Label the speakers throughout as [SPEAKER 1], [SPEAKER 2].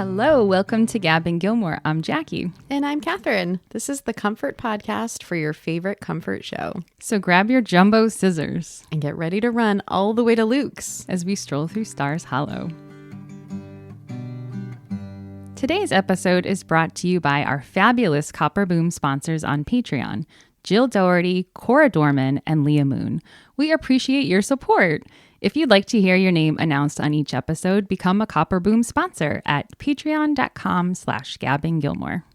[SPEAKER 1] Hello, welcome to Gabbing Gilmore. I'm Jackie.
[SPEAKER 2] And I'm Catherine. This is the comfort podcast for your favorite comfort show.
[SPEAKER 1] So grab your jumbo scissors
[SPEAKER 2] And get ready to run all the way to Luke's
[SPEAKER 1] as we stroll through Stars Hollow. Today's episode is brought to you by our fabulous Copper Boom sponsors on Patreon, Jill Doherty, Cora Dorman, and Leah Moon. We appreciate your support. If you'd like to hear your name announced on each episode, become a Copper Boom sponsor at patreon.com/Gabbing Gilmore.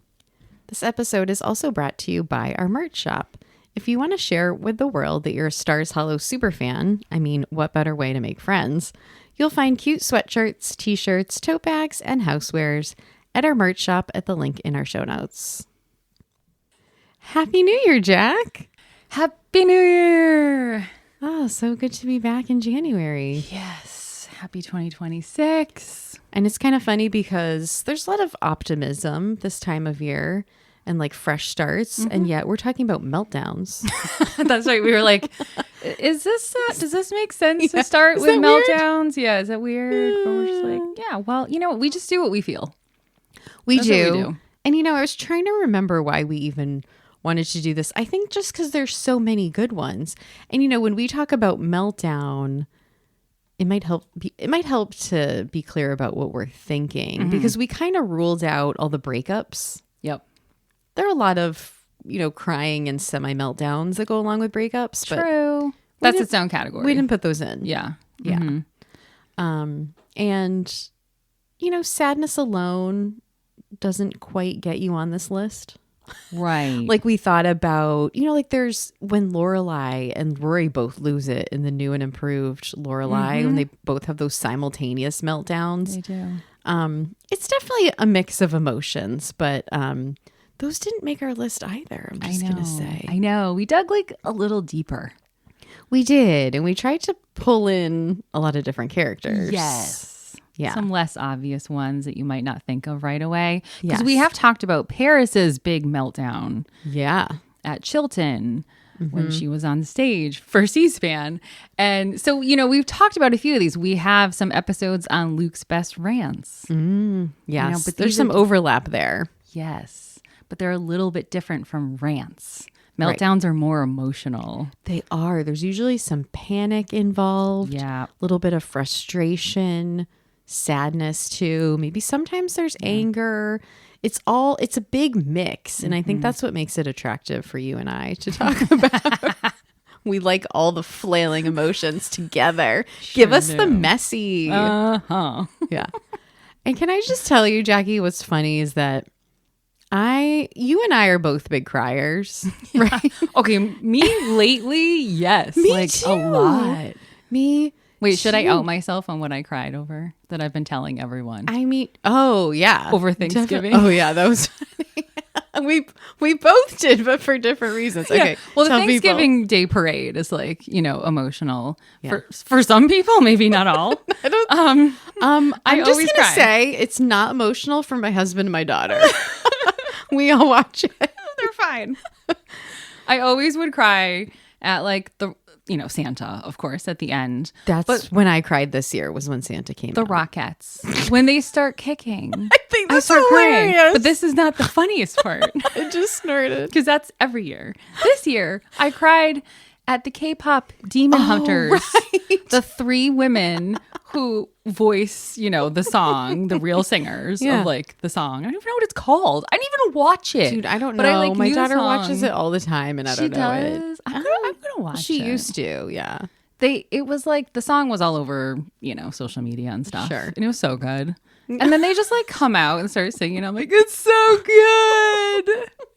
[SPEAKER 2] This episode is also brought to you by our merch shop. If you want to share with the world that you're a Stars Hollow superfan, I mean, what better way to make friends? You'll find cute sweatshirts, t-shirts, tote bags, and housewares at our merch shop at the link in our show notes. Happy New Year, Jack!
[SPEAKER 1] Happy New Year!
[SPEAKER 2] Oh, so good to be back in January.
[SPEAKER 1] Yes, happy 2026.
[SPEAKER 2] And it's kind of funny because there's a lot of optimism this time of year and like fresh starts. And yet we're talking about meltdowns.
[SPEAKER 1] That's right. We were like, does this make sense to start with meltdowns? Yeah. Is that weird? But we're just like, yeah, well, you know what? We just do what we feel.
[SPEAKER 2] We
[SPEAKER 1] That's
[SPEAKER 2] do.
[SPEAKER 1] what we do.
[SPEAKER 2] And, you know, I was trying to remember why we even wanted to do this. I think just because there's so many good ones. And, you know, when we talk about meltdown, it might help to be clear about what we're thinking because we kind of ruled out all the breakups.
[SPEAKER 1] Yep.
[SPEAKER 2] There are a lot of, you know, crying and semi-meltdowns that go along with breakups.
[SPEAKER 1] True. That's its own category.
[SPEAKER 2] We didn't put those in.
[SPEAKER 1] Yeah.
[SPEAKER 2] Yeah. And, you know, sadness alone doesn't quite get you on this list.
[SPEAKER 1] Right.
[SPEAKER 2] Like we thought about, you know, like there's when Lorelai and Rory both lose it in the new and improved Lorelai when they both have those simultaneous meltdowns.
[SPEAKER 1] They do.
[SPEAKER 2] It's definitely a mix of emotions, but those didn't make our list either. I'm just going to say.
[SPEAKER 1] I know. We dug like a little deeper.
[SPEAKER 2] We did. And we tried to pull in a lot of different characters.
[SPEAKER 1] Yes.
[SPEAKER 2] Yeah.
[SPEAKER 1] Some less obvious ones that you might not think of right away. Because
[SPEAKER 2] Yes.
[SPEAKER 1] we have talked about Paris's big meltdown
[SPEAKER 2] Yeah.
[SPEAKER 1] at Chilton when she was on stage for C-SPAN. And so, you know, we've talked about a few of these. We have some episodes on Luke's best rants.
[SPEAKER 2] Yes.
[SPEAKER 1] You know, but
[SPEAKER 2] there's
[SPEAKER 1] these
[SPEAKER 2] some
[SPEAKER 1] are-
[SPEAKER 2] overlap there.
[SPEAKER 1] Yes. But they're a little bit different from rants. Meltdowns are more emotional.
[SPEAKER 2] They are. There's usually some panic involved.
[SPEAKER 1] Yeah.
[SPEAKER 2] A little bit of frustration, sadness too. Maybe sometimes there's anger. It's a big mix. And I think that's what makes it attractive for you and I to talk about. We like all the flailing emotions together. Give us the messy.
[SPEAKER 1] Uh-huh.
[SPEAKER 2] Yeah. And can I just tell you, Jackie, what's funny is that you and I are both big criers, right?
[SPEAKER 1] Okay, me lately, yes.
[SPEAKER 2] Me
[SPEAKER 1] like
[SPEAKER 2] too.
[SPEAKER 1] a lot.
[SPEAKER 2] Me.
[SPEAKER 1] Wait, should I
[SPEAKER 2] too.
[SPEAKER 1] out myself on what I cried over that I've been telling everyone?
[SPEAKER 2] I mean, oh yeah,
[SPEAKER 1] Over Thanksgiving?
[SPEAKER 2] Oh yeah, that was funny. we both did, but for different reasons. Okay,
[SPEAKER 1] Yeah. Well, the
[SPEAKER 2] tell
[SPEAKER 1] Thanksgiving Day parade is like, you know, emotional for some people, maybe not all.
[SPEAKER 2] I don't. I'm just
[SPEAKER 1] always
[SPEAKER 2] gonna
[SPEAKER 1] cry.
[SPEAKER 2] say it's not emotional for my husband and my daughter. We all watch it.
[SPEAKER 1] They're fine. I always would cry at like the, you know, Santa, of course, at the end.
[SPEAKER 2] But when I cried this year was when Santa came.
[SPEAKER 1] The
[SPEAKER 2] out.
[SPEAKER 1] Rockettes, when they start kicking,
[SPEAKER 2] I think
[SPEAKER 1] I
[SPEAKER 2] that's
[SPEAKER 1] start crying.
[SPEAKER 2] hilarious.
[SPEAKER 1] But this is not the funniest part.
[SPEAKER 2] I just snorted.
[SPEAKER 1] Because that's every year. This year, I cried at the K-pop Demon Hunters.
[SPEAKER 2] right.
[SPEAKER 1] The three women who voice, you know, the song, the real singers of like the song. I don't even know what it's called. I didn't even watch it.
[SPEAKER 2] Dude, I don't know.
[SPEAKER 1] But I, like,
[SPEAKER 2] my
[SPEAKER 1] knew the
[SPEAKER 2] daughter
[SPEAKER 1] song.
[SPEAKER 2] watches it all the time, and I don't know it.
[SPEAKER 1] Does? I'm gonna watch
[SPEAKER 2] She
[SPEAKER 1] it.
[SPEAKER 2] used to, yeah.
[SPEAKER 1] It was like the song was all over, you know, social media and stuff.
[SPEAKER 2] Sure.
[SPEAKER 1] And it was so good. And then they just like come out and start singing. I'm like, it's so good.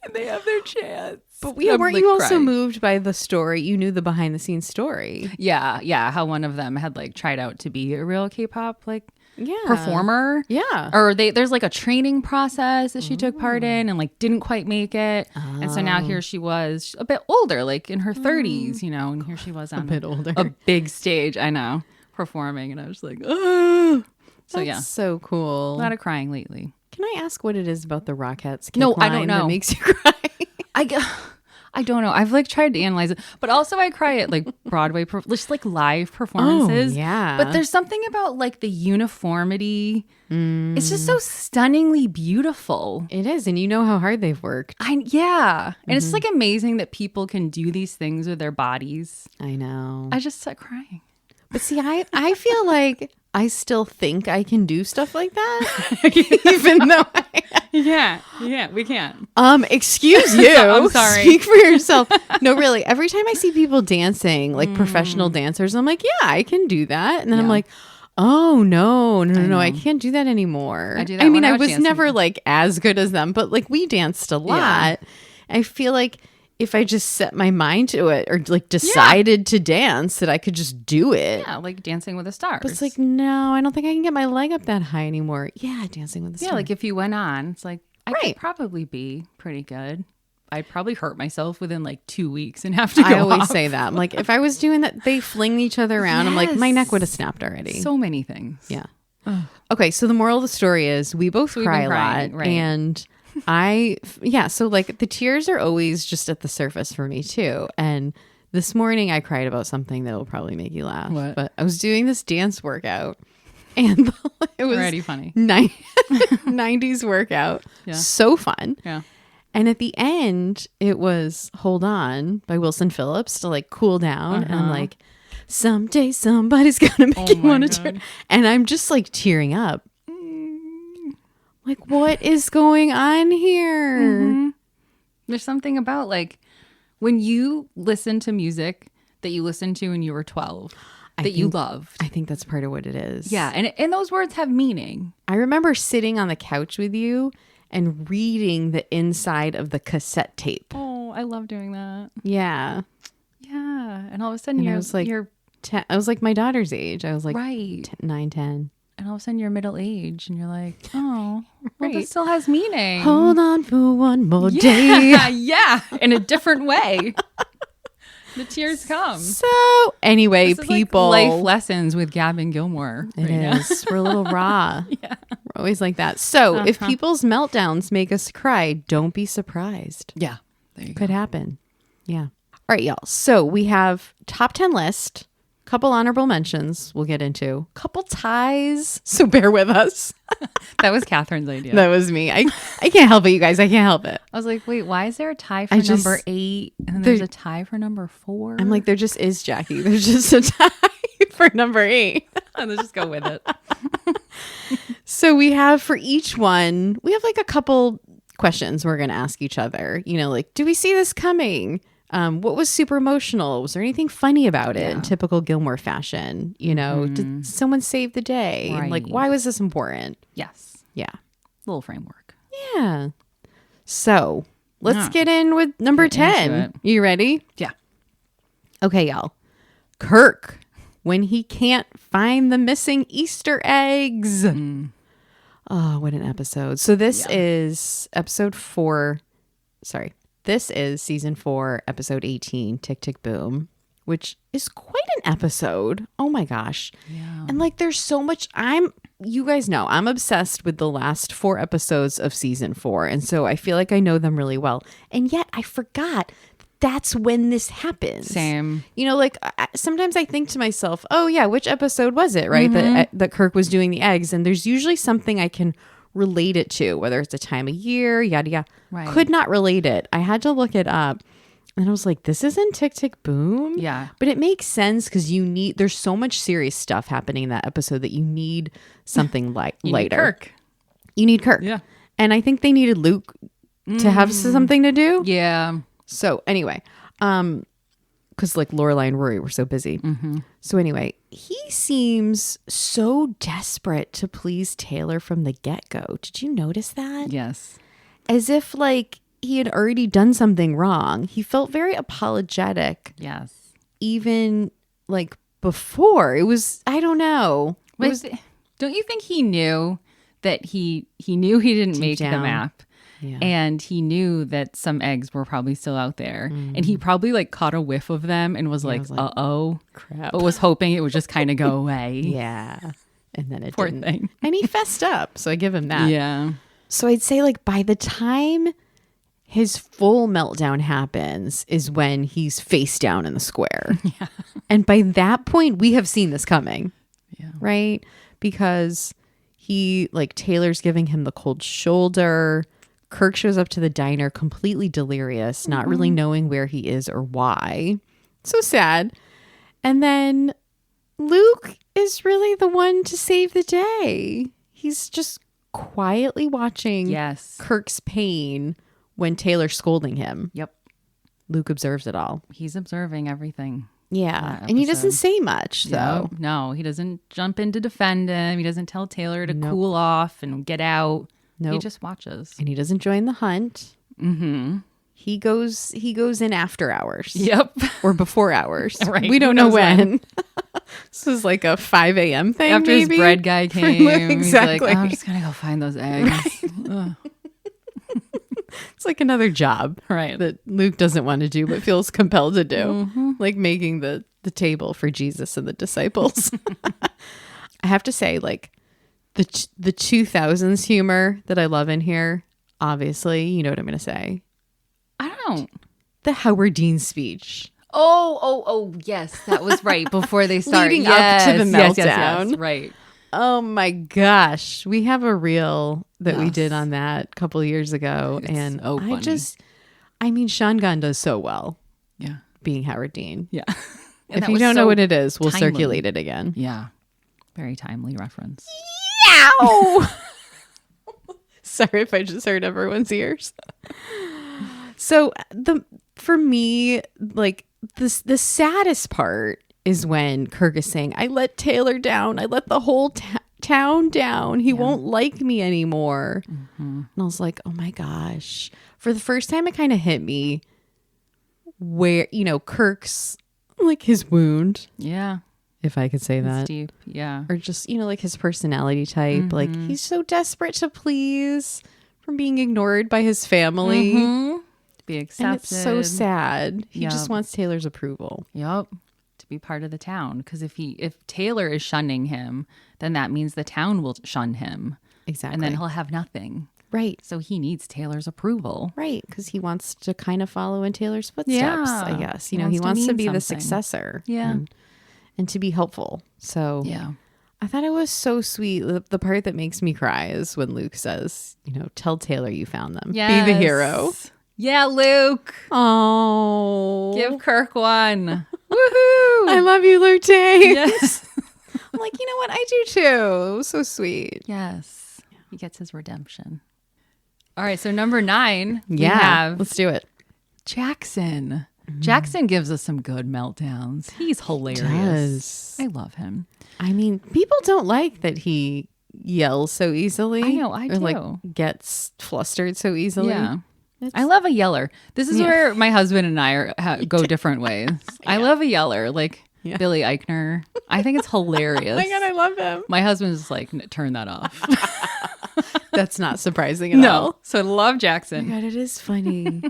[SPEAKER 1] And they have their chance.
[SPEAKER 2] But
[SPEAKER 1] I'm,
[SPEAKER 2] weren't
[SPEAKER 1] like,
[SPEAKER 2] you also
[SPEAKER 1] crying.
[SPEAKER 2] moved by the story? You knew the behind the scenes story.
[SPEAKER 1] Yeah. How one of them had like tried out to be a real K-pop like
[SPEAKER 2] Yeah.
[SPEAKER 1] performer.
[SPEAKER 2] Yeah.
[SPEAKER 1] Or there's like a training process that she took part in and like didn't quite make it. And so now here she was a bit older, like in her 30s, you know, and here she was on
[SPEAKER 2] bit older.
[SPEAKER 1] a big stage, I know, performing. And I was like, oh. So
[SPEAKER 2] That's so cool.
[SPEAKER 1] a lot of crying lately.
[SPEAKER 2] Can I ask what it is about the Rockettes?
[SPEAKER 1] No,
[SPEAKER 2] kick
[SPEAKER 1] I don't
[SPEAKER 2] line
[SPEAKER 1] know.
[SPEAKER 2] That makes you cry.
[SPEAKER 1] I I don't know. I've like tried to analyze it, but also I cry at like Broadway, just like live performances.
[SPEAKER 2] Oh, yeah.
[SPEAKER 1] But there's something about like the uniformity. It's just so stunningly beautiful.
[SPEAKER 2] It is. And you know how hard they've worked.
[SPEAKER 1] And it's like amazing that people can do these things with their bodies.
[SPEAKER 2] I know.
[SPEAKER 1] I just start crying.
[SPEAKER 2] But see, I feel like I still think I can do stuff like that, even though
[SPEAKER 1] we can't.
[SPEAKER 2] Excuse you.
[SPEAKER 1] I'm sorry.
[SPEAKER 2] Speak for yourself. No, really. Every time I see people dancing, like professional dancers, I'm like, yeah, I can do that. And then I'm like, oh no, I can't do that anymore.
[SPEAKER 1] I do that.
[SPEAKER 2] I mean, I
[SPEAKER 1] was
[SPEAKER 2] was
[SPEAKER 1] dancing.
[SPEAKER 2] never like as good as them, but like we danced a lot. I feel like if I just set my mind to it or like decided to dance, that I could just do it.
[SPEAKER 1] Yeah, like Dancing with the Stars.
[SPEAKER 2] But it's like, no, I don't think I can get my leg up that high anymore. Yeah, Dancing with the Stars.
[SPEAKER 1] Yeah, like if you went on, it's like, I
[SPEAKER 2] Right.
[SPEAKER 1] could probably be pretty good. I'd probably hurt myself within like 2 weeks and have to go
[SPEAKER 2] I always
[SPEAKER 1] off.
[SPEAKER 2] say that. I'm like, if I was doing that, they fling each other around. I'm like, my neck would have snapped already.
[SPEAKER 1] So many things.
[SPEAKER 2] Yeah. Okay, so the moral of the story is we both
[SPEAKER 1] we've
[SPEAKER 2] cry
[SPEAKER 1] been
[SPEAKER 2] a
[SPEAKER 1] crying,
[SPEAKER 2] lot.
[SPEAKER 1] right.
[SPEAKER 2] And so like the tears are always just at the surface for me too. And this morning I cried about something that will probably make you laugh.
[SPEAKER 1] What?
[SPEAKER 2] But I was doing this dance workout and it was
[SPEAKER 1] Already funny.
[SPEAKER 2] 90s workout.
[SPEAKER 1] Yeah.
[SPEAKER 2] So fun.
[SPEAKER 1] Yeah.
[SPEAKER 2] And at the end, it was Hold On by Wilson Phillips to like cool down. And I'm like, someday somebody's going to make you want to turn. And I'm just like tearing up. Like, what is going on here?
[SPEAKER 1] There's something about like when you listen to music that you listened to when you were 12 that you loved.
[SPEAKER 2] I think that's part of what it is.
[SPEAKER 1] Yeah. And those words have meaning.
[SPEAKER 2] I remember sitting on the couch with you and reading the inside of the cassette tape.
[SPEAKER 1] Oh, I love doing that.
[SPEAKER 2] Yeah.
[SPEAKER 1] Yeah. And all of a sudden
[SPEAKER 2] I was like, I was like my daughter's age. I was like
[SPEAKER 1] right.
[SPEAKER 2] 9, 10.
[SPEAKER 1] And all of a sudden you're middle age and you're like, oh, well,
[SPEAKER 2] Right.
[SPEAKER 1] this still has meaning.
[SPEAKER 2] Hold on for one more day.
[SPEAKER 1] Yeah. In a different way. The tears come.
[SPEAKER 2] So anyway,
[SPEAKER 1] This is
[SPEAKER 2] people.
[SPEAKER 1] like life lessons with Gabbing Gilmore.
[SPEAKER 2] It is. We're a little raw.
[SPEAKER 1] Yeah.
[SPEAKER 2] We're always like that. So if people's meltdowns make us cry, don't be surprised.
[SPEAKER 1] Yeah. There you go.
[SPEAKER 2] Could happen. Yeah. All right, y'all. So we have top 10 list, couple honorable mentions we'll get into, couple ties. So bear with us.
[SPEAKER 1] That was Catherine's idea.
[SPEAKER 2] That was me. I can't help it, you guys. I can't help it.
[SPEAKER 1] I was like, wait, why is there a tie for number 8 and then there's a tie for number 4?
[SPEAKER 2] I'm like, there just is, Jackie. There's just a tie for number 8.
[SPEAKER 1] let's just go with it.
[SPEAKER 2] So we have for each one, we have like a couple questions we're going to ask each other. You know, like, do we see this coming? What was super emotional? Was there anything funny about it in typical Gilmore fashion? You know, did someone save the day? And like,
[SPEAKER 1] Right.
[SPEAKER 2] why was this important?
[SPEAKER 1] Yes.
[SPEAKER 2] Yeah.
[SPEAKER 1] Little framework.
[SPEAKER 2] Yeah. So let's get in with number
[SPEAKER 1] Get into
[SPEAKER 2] 10.
[SPEAKER 1] it.
[SPEAKER 2] You ready?
[SPEAKER 1] Yeah.
[SPEAKER 2] Okay, y'all. Kirk, when he can't find the missing Easter eggs. Oh, what an episode. So this is episode 4. Sorry. This is season 4, episode 18, Tick, Tick, Boom, which is quite an episode. Oh my gosh.
[SPEAKER 1] Yeah.
[SPEAKER 2] And like, there's so much. You guys know, I'm obsessed with the last 4 episodes of season 4. And so I feel like I know them really well. And yet I forgot that's when this happens.
[SPEAKER 1] Same.
[SPEAKER 2] You know, like sometimes I think to myself, oh yeah, which episode was it, right? That Kirk was doing the eggs. And there's usually something I can relate it to, whether it's a time of year, yada, yada.
[SPEAKER 1] Right.
[SPEAKER 2] Could not relate it. I had to look it up. And I was like, this isn't Tick, Tick, Boom.
[SPEAKER 1] Yeah.
[SPEAKER 2] But it makes sense because there's so much serious stuff happening in that episode that you need something lighter.
[SPEAKER 1] Need Kirk.
[SPEAKER 2] You need Kirk.
[SPEAKER 1] Yeah.
[SPEAKER 2] And I think they needed Luke to have something to do.
[SPEAKER 1] Yeah.
[SPEAKER 2] So anyway, because like Lorelai and Rory were so busy. So anyway, he seems so desperate to please Taylor from the get-go. Did you notice that?
[SPEAKER 1] Yes.
[SPEAKER 2] As if like he had already done something wrong. He felt very apologetic.
[SPEAKER 1] Yes.
[SPEAKER 2] Even like before. It was, I don't know.
[SPEAKER 1] Don't you think he knew that he knew he didn't make the
[SPEAKER 2] down.
[SPEAKER 1] map?
[SPEAKER 2] Yeah.
[SPEAKER 1] And he knew that some eggs were probably still out there. And he probably like caught a whiff of them and was like, uh-oh.
[SPEAKER 2] Crap.
[SPEAKER 1] But was hoping it would just kind of go away.
[SPEAKER 2] Yeah. And then it
[SPEAKER 1] Poor
[SPEAKER 2] didn't.
[SPEAKER 1] thing.
[SPEAKER 2] And he fessed up. So I give him that.
[SPEAKER 1] Yeah.
[SPEAKER 2] So I'd say like by the time his full meltdown happens is when he's face down in the square. Yeah. And by that point, we have seen this coming. Yeah. Right? Because Taylor's giving him the cold shoulder. Kirk shows up to the diner completely delirious, not really knowing where he is or why. So sad. And then Luke is really the one to save the day. He's just quietly watching Kirk's pain when Taylor's scolding him.
[SPEAKER 1] Yep.
[SPEAKER 2] Luke observes it all.
[SPEAKER 1] He's observing everything.
[SPEAKER 2] Yeah. And he doesn't say much, though.
[SPEAKER 1] No, he doesn't jump in to defend him. He doesn't tell Taylor to cool off and get out. Nope. He just watches.
[SPEAKER 2] And he doesn't join the hunt. Mm-hmm. He goes in after hours.
[SPEAKER 1] Yep.
[SPEAKER 2] Or before hours.
[SPEAKER 1] Right.
[SPEAKER 2] We don't know when. This is like a 5 a.m. thing,
[SPEAKER 1] after
[SPEAKER 2] maybe?
[SPEAKER 1] His bread guy came.
[SPEAKER 2] Exactly.
[SPEAKER 1] He's like, I'm just going to go find those eggs.
[SPEAKER 2] Right. It's like another job,
[SPEAKER 1] right,
[SPEAKER 2] that Luke doesn't want to do but feels compelled to do, like making the table for Jesus and the disciples. I have to say, like, the 2000s humor that I love in here, obviously, you know what I'm going to say.
[SPEAKER 1] I don't.
[SPEAKER 2] The Howard Dean speech.
[SPEAKER 1] Oh, yes, that was right before they started.
[SPEAKER 2] Leading up to the meltdown.
[SPEAKER 1] Yes, right.
[SPEAKER 2] Oh my gosh. We have a reel that we did on that a couple years ago.
[SPEAKER 1] It's
[SPEAKER 2] and
[SPEAKER 1] so funny.
[SPEAKER 2] I mean, Sean Gunn does so well.
[SPEAKER 1] Yeah.
[SPEAKER 2] Being Howard Dean.
[SPEAKER 1] Yeah.
[SPEAKER 2] If you don't know what it is, we'll circulate it again.
[SPEAKER 1] Yeah. Very timely reference.
[SPEAKER 2] Yow! Sorry if I just hurt everyone's ears. So for me, like the saddest part is when Kirk is saying, I let Taylor down. I let the whole town down. He won't like me anymore. Mm-hmm. And I was like, oh my gosh. For the first time, it kind of hit me where, Kirk's like his wound.
[SPEAKER 1] Yeah.
[SPEAKER 2] If I could say that.
[SPEAKER 1] Deep. Yeah.
[SPEAKER 2] Or just, like his personality type. Mm-hmm. Like he's so desperate to please from being ignored by his family.
[SPEAKER 1] Mm-hmm. Be accepted.
[SPEAKER 2] And it's so sad. He just wants Taylor's approval.
[SPEAKER 1] Yep. To be part of the town. Because if Taylor is shunning him, then that means the town will shun him.
[SPEAKER 2] Exactly.
[SPEAKER 1] And then he'll have nothing.
[SPEAKER 2] Right.
[SPEAKER 1] So he needs Taylor's approval.
[SPEAKER 2] Right. Because he wants to kind of follow in Taylor's footsteps, I guess. He wants to be the successor.
[SPEAKER 1] Yeah.
[SPEAKER 2] And to be helpful. So
[SPEAKER 1] yeah.
[SPEAKER 2] I thought it was so sweet. The part that makes me cry is when Luke says, tell Taylor you found them.
[SPEAKER 1] Yes.
[SPEAKER 2] Be the hero.
[SPEAKER 1] Yeah, Luke.
[SPEAKER 2] Oh.
[SPEAKER 1] Give Kirk one. Woohoo.
[SPEAKER 2] I love you, Luke T.
[SPEAKER 1] Yes.
[SPEAKER 2] I'm like, you know what? I do too. It was so sweet.
[SPEAKER 1] Yes. He gets his redemption. All right. So number 9.
[SPEAKER 2] Yeah. Let's do it.
[SPEAKER 1] Jackson. Jackson gives us some good meltdowns. He's hilarious. I love him.
[SPEAKER 2] I mean, people don't like that he yells so easily.
[SPEAKER 1] I know, I do.
[SPEAKER 2] Or like gets flustered so easily.
[SPEAKER 1] Yeah. I love a yeller. This is where my husband and I go different ways. I love a yeller, like Billy Eichner. I think it's hilarious.
[SPEAKER 2] Oh my God, I love him.
[SPEAKER 1] My husband's like, turn that off.
[SPEAKER 2] That's not surprising at all.
[SPEAKER 1] So I love Jackson.
[SPEAKER 2] Oh my God, it is funny.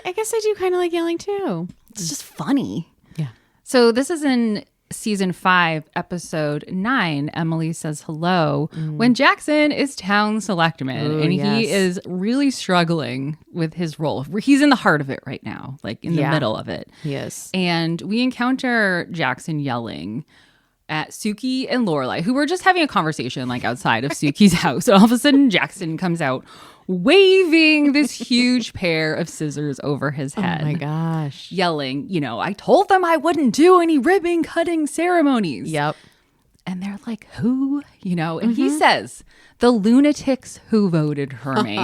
[SPEAKER 2] I guess I do kind of like yelling too.
[SPEAKER 1] It's just funny.
[SPEAKER 2] Yeah.
[SPEAKER 1] So this is in season 5, episode 9. Emily Says Hello, when Jackson is town selectman. And he is really struggling with his role. He's in the heart of it right now, like in the middle of it.
[SPEAKER 2] Yes.
[SPEAKER 1] And we encounter Jackson yelling at Sookie and Lorelai, who were just having a conversation like outside of Sookie's house. And all of a sudden, Jackson comes out waving this huge pair of scissors over his head.
[SPEAKER 2] Oh my gosh.
[SPEAKER 1] Yelling, I told them I wouldn't do any ribbon cutting ceremonies.
[SPEAKER 2] Yep.
[SPEAKER 1] And they're like, who? And he says, the lunatics who voted for me,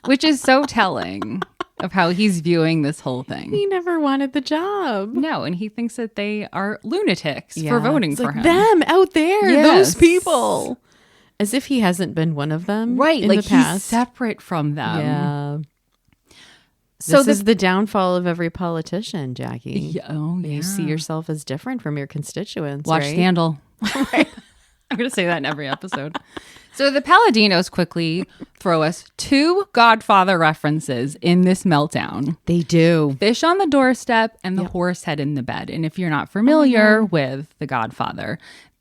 [SPEAKER 1] which is so telling of how he's viewing this whole thing.
[SPEAKER 2] He never wanted the job.
[SPEAKER 1] No, and he thinks that they are lunatics for voting for him.
[SPEAKER 2] Them out there, those people. As if he hasn't been one of them.
[SPEAKER 1] Right,
[SPEAKER 2] in
[SPEAKER 1] like
[SPEAKER 2] the past.
[SPEAKER 1] He's separate from them.
[SPEAKER 2] Yeah.
[SPEAKER 1] So
[SPEAKER 2] this is the downfall of every politician, Jackie.
[SPEAKER 1] Yeah,
[SPEAKER 2] You see yourself as different from your constituents.
[SPEAKER 1] Watch
[SPEAKER 2] right?
[SPEAKER 1] Scandal. Right. I'm going to say that in every episode. So the Palladinos quickly throw us 2 Godfather references in this meltdown.
[SPEAKER 2] They do.
[SPEAKER 1] Fish on the doorstep and the horse head in the bed. And if you're not familiar with The Godfather,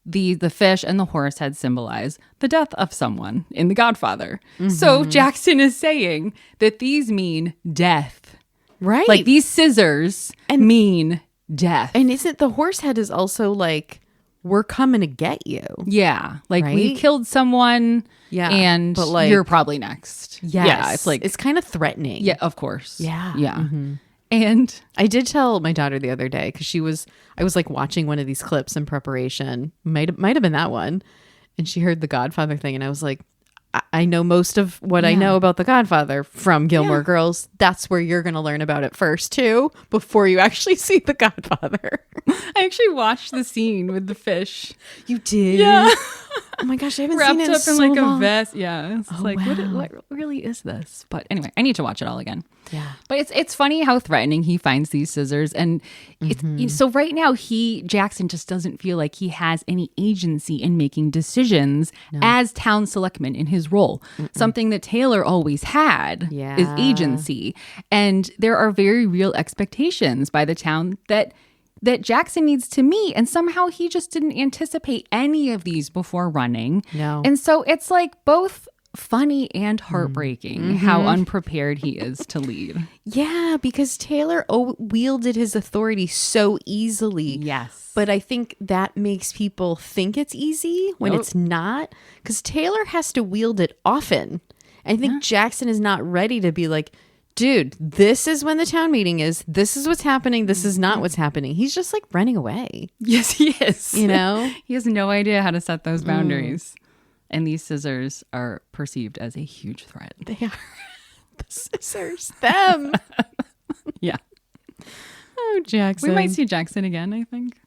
[SPEAKER 1] the fish and the horse head symbolize the death of someone in The Godfather. So Jackson is saying that these mean death.
[SPEAKER 2] Right.
[SPEAKER 1] Like these scissors mean death.
[SPEAKER 2] And isn't the horse head is also like, we're coming to get you.
[SPEAKER 1] Yeah. Like we
[SPEAKER 2] Right?
[SPEAKER 1] killed someone and
[SPEAKER 2] but, like,
[SPEAKER 1] you're probably next.
[SPEAKER 2] Yes.
[SPEAKER 1] Yeah. It's like,
[SPEAKER 2] it's kind of threatening.
[SPEAKER 1] yeah, of course.
[SPEAKER 2] Yeah.
[SPEAKER 1] Yeah. And
[SPEAKER 2] I did tell my daughter the other day because I was like watching one of these clips in preparation. Might have been that one. And she heard the Godfather thing. And I was like, I know most of what I know about the Godfather from Gilmore Girls. That's where you're going to learn about it first too, before you actually see the Godfather.
[SPEAKER 1] I actually watched the scene with the fish.
[SPEAKER 2] You did?
[SPEAKER 1] Yeah.
[SPEAKER 2] Oh my gosh, I haven't
[SPEAKER 1] Wrapped
[SPEAKER 2] seen it in
[SPEAKER 1] up
[SPEAKER 2] so
[SPEAKER 1] in like
[SPEAKER 2] long.
[SPEAKER 1] a vest. Yeah. It's like,
[SPEAKER 2] wow.
[SPEAKER 1] what really is this? But anyway, I need to watch it all again.
[SPEAKER 2] Yeah.
[SPEAKER 1] But it's funny how threatening he finds these scissors. And it's so right now Jackson just doesn't feel like he has any agency in making decisions as town selectman in his role. Something that Taylor always had is agency. And there are very real expectations by the town that Jackson needs to meet. And somehow he just didn't anticipate any of these before running.
[SPEAKER 2] No.
[SPEAKER 1] And so it's like both funny and heartbreaking how unprepared he is to lead.
[SPEAKER 2] Yeah, because Taylor wielded his authority so easily.
[SPEAKER 1] Yes.
[SPEAKER 2] But I think that makes people think it's easy when it's not. Because Taylor has to wield it often. I think Jackson is not ready to be like, dude, this is when the town meeting is. This is what's happening. This is not what's happening. He's just like running away.
[SPEAKER 1] Yes, he is.
[SPEAKER 2] You know?
[SPEAKER 1] He has no idea how to set those boundaries. And these scissors are perceived as a huge threat.
[SPEAKER 2] They are. The scissors. Them.
[SPEAKER 1] Yeah.
[SPEAKER 2] Oh, Jackson.
[SPEAKER 1] We might see Jackson again, I think.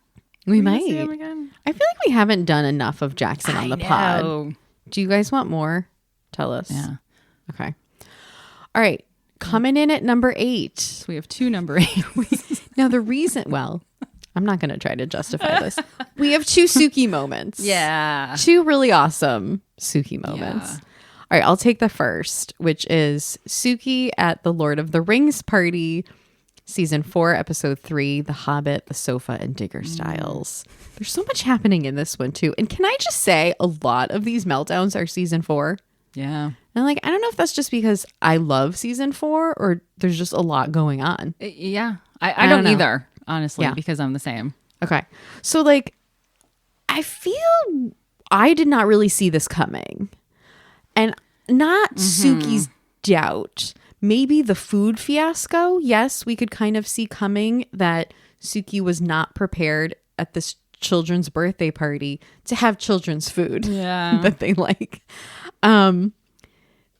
[SPEAKER 2] We
[SPEAKER 1] Gonna
[SPEAKER 2] might.
[SPEAKER 1] see him again.
[SPEAKER 2] I feel like we haven't done enough of Jackson on the pod. Do you guys want more? Tell us.
[SPEAKER 1] Yeah.
[SPEAKER 2] Okay. All right. Coming in at number 8.
[SPEAKER 1] So we have 2 number 8.
[SPEAKER 2] Now the reason, well, I'm not going to try to justify this. We have 2 Sookie moments.
[SPEAKER 1] Yeah.
[SPEAKER 2] 2 really awesome Sookie moments.
[SPEAKER 1] Yeah.
[SPEAKER 2] All right. I'll take the first, which is Sookie at the Lord of the Rings party, season 4, episode 3, The Hobbit, the Sofa, and Digger Styles. There's so much happening in this one too. And can I just say a lot of these meltdowns are season 4?
[SPEAKER 1] Yeah.
[SPEAKER 2] And like, I don't know if that's just because I love season 4 or there's just a lot going on.
[SPEAKER 1] Yeah. I don't
[SPEAKER 2] know.
[SPEAKER 1] either, honestly,
[SPEAKER 2] Yeah.
[SPEAKER 1] because I'm the same.
[SPEAKER 2] Okay. So like, I feel I did not really see this coming. And not Sookie's doubt. Maybe the food fiasco. Yes, we could kind of see coming that Sookie was not prepared at this children's birthday party to have children's food that they like.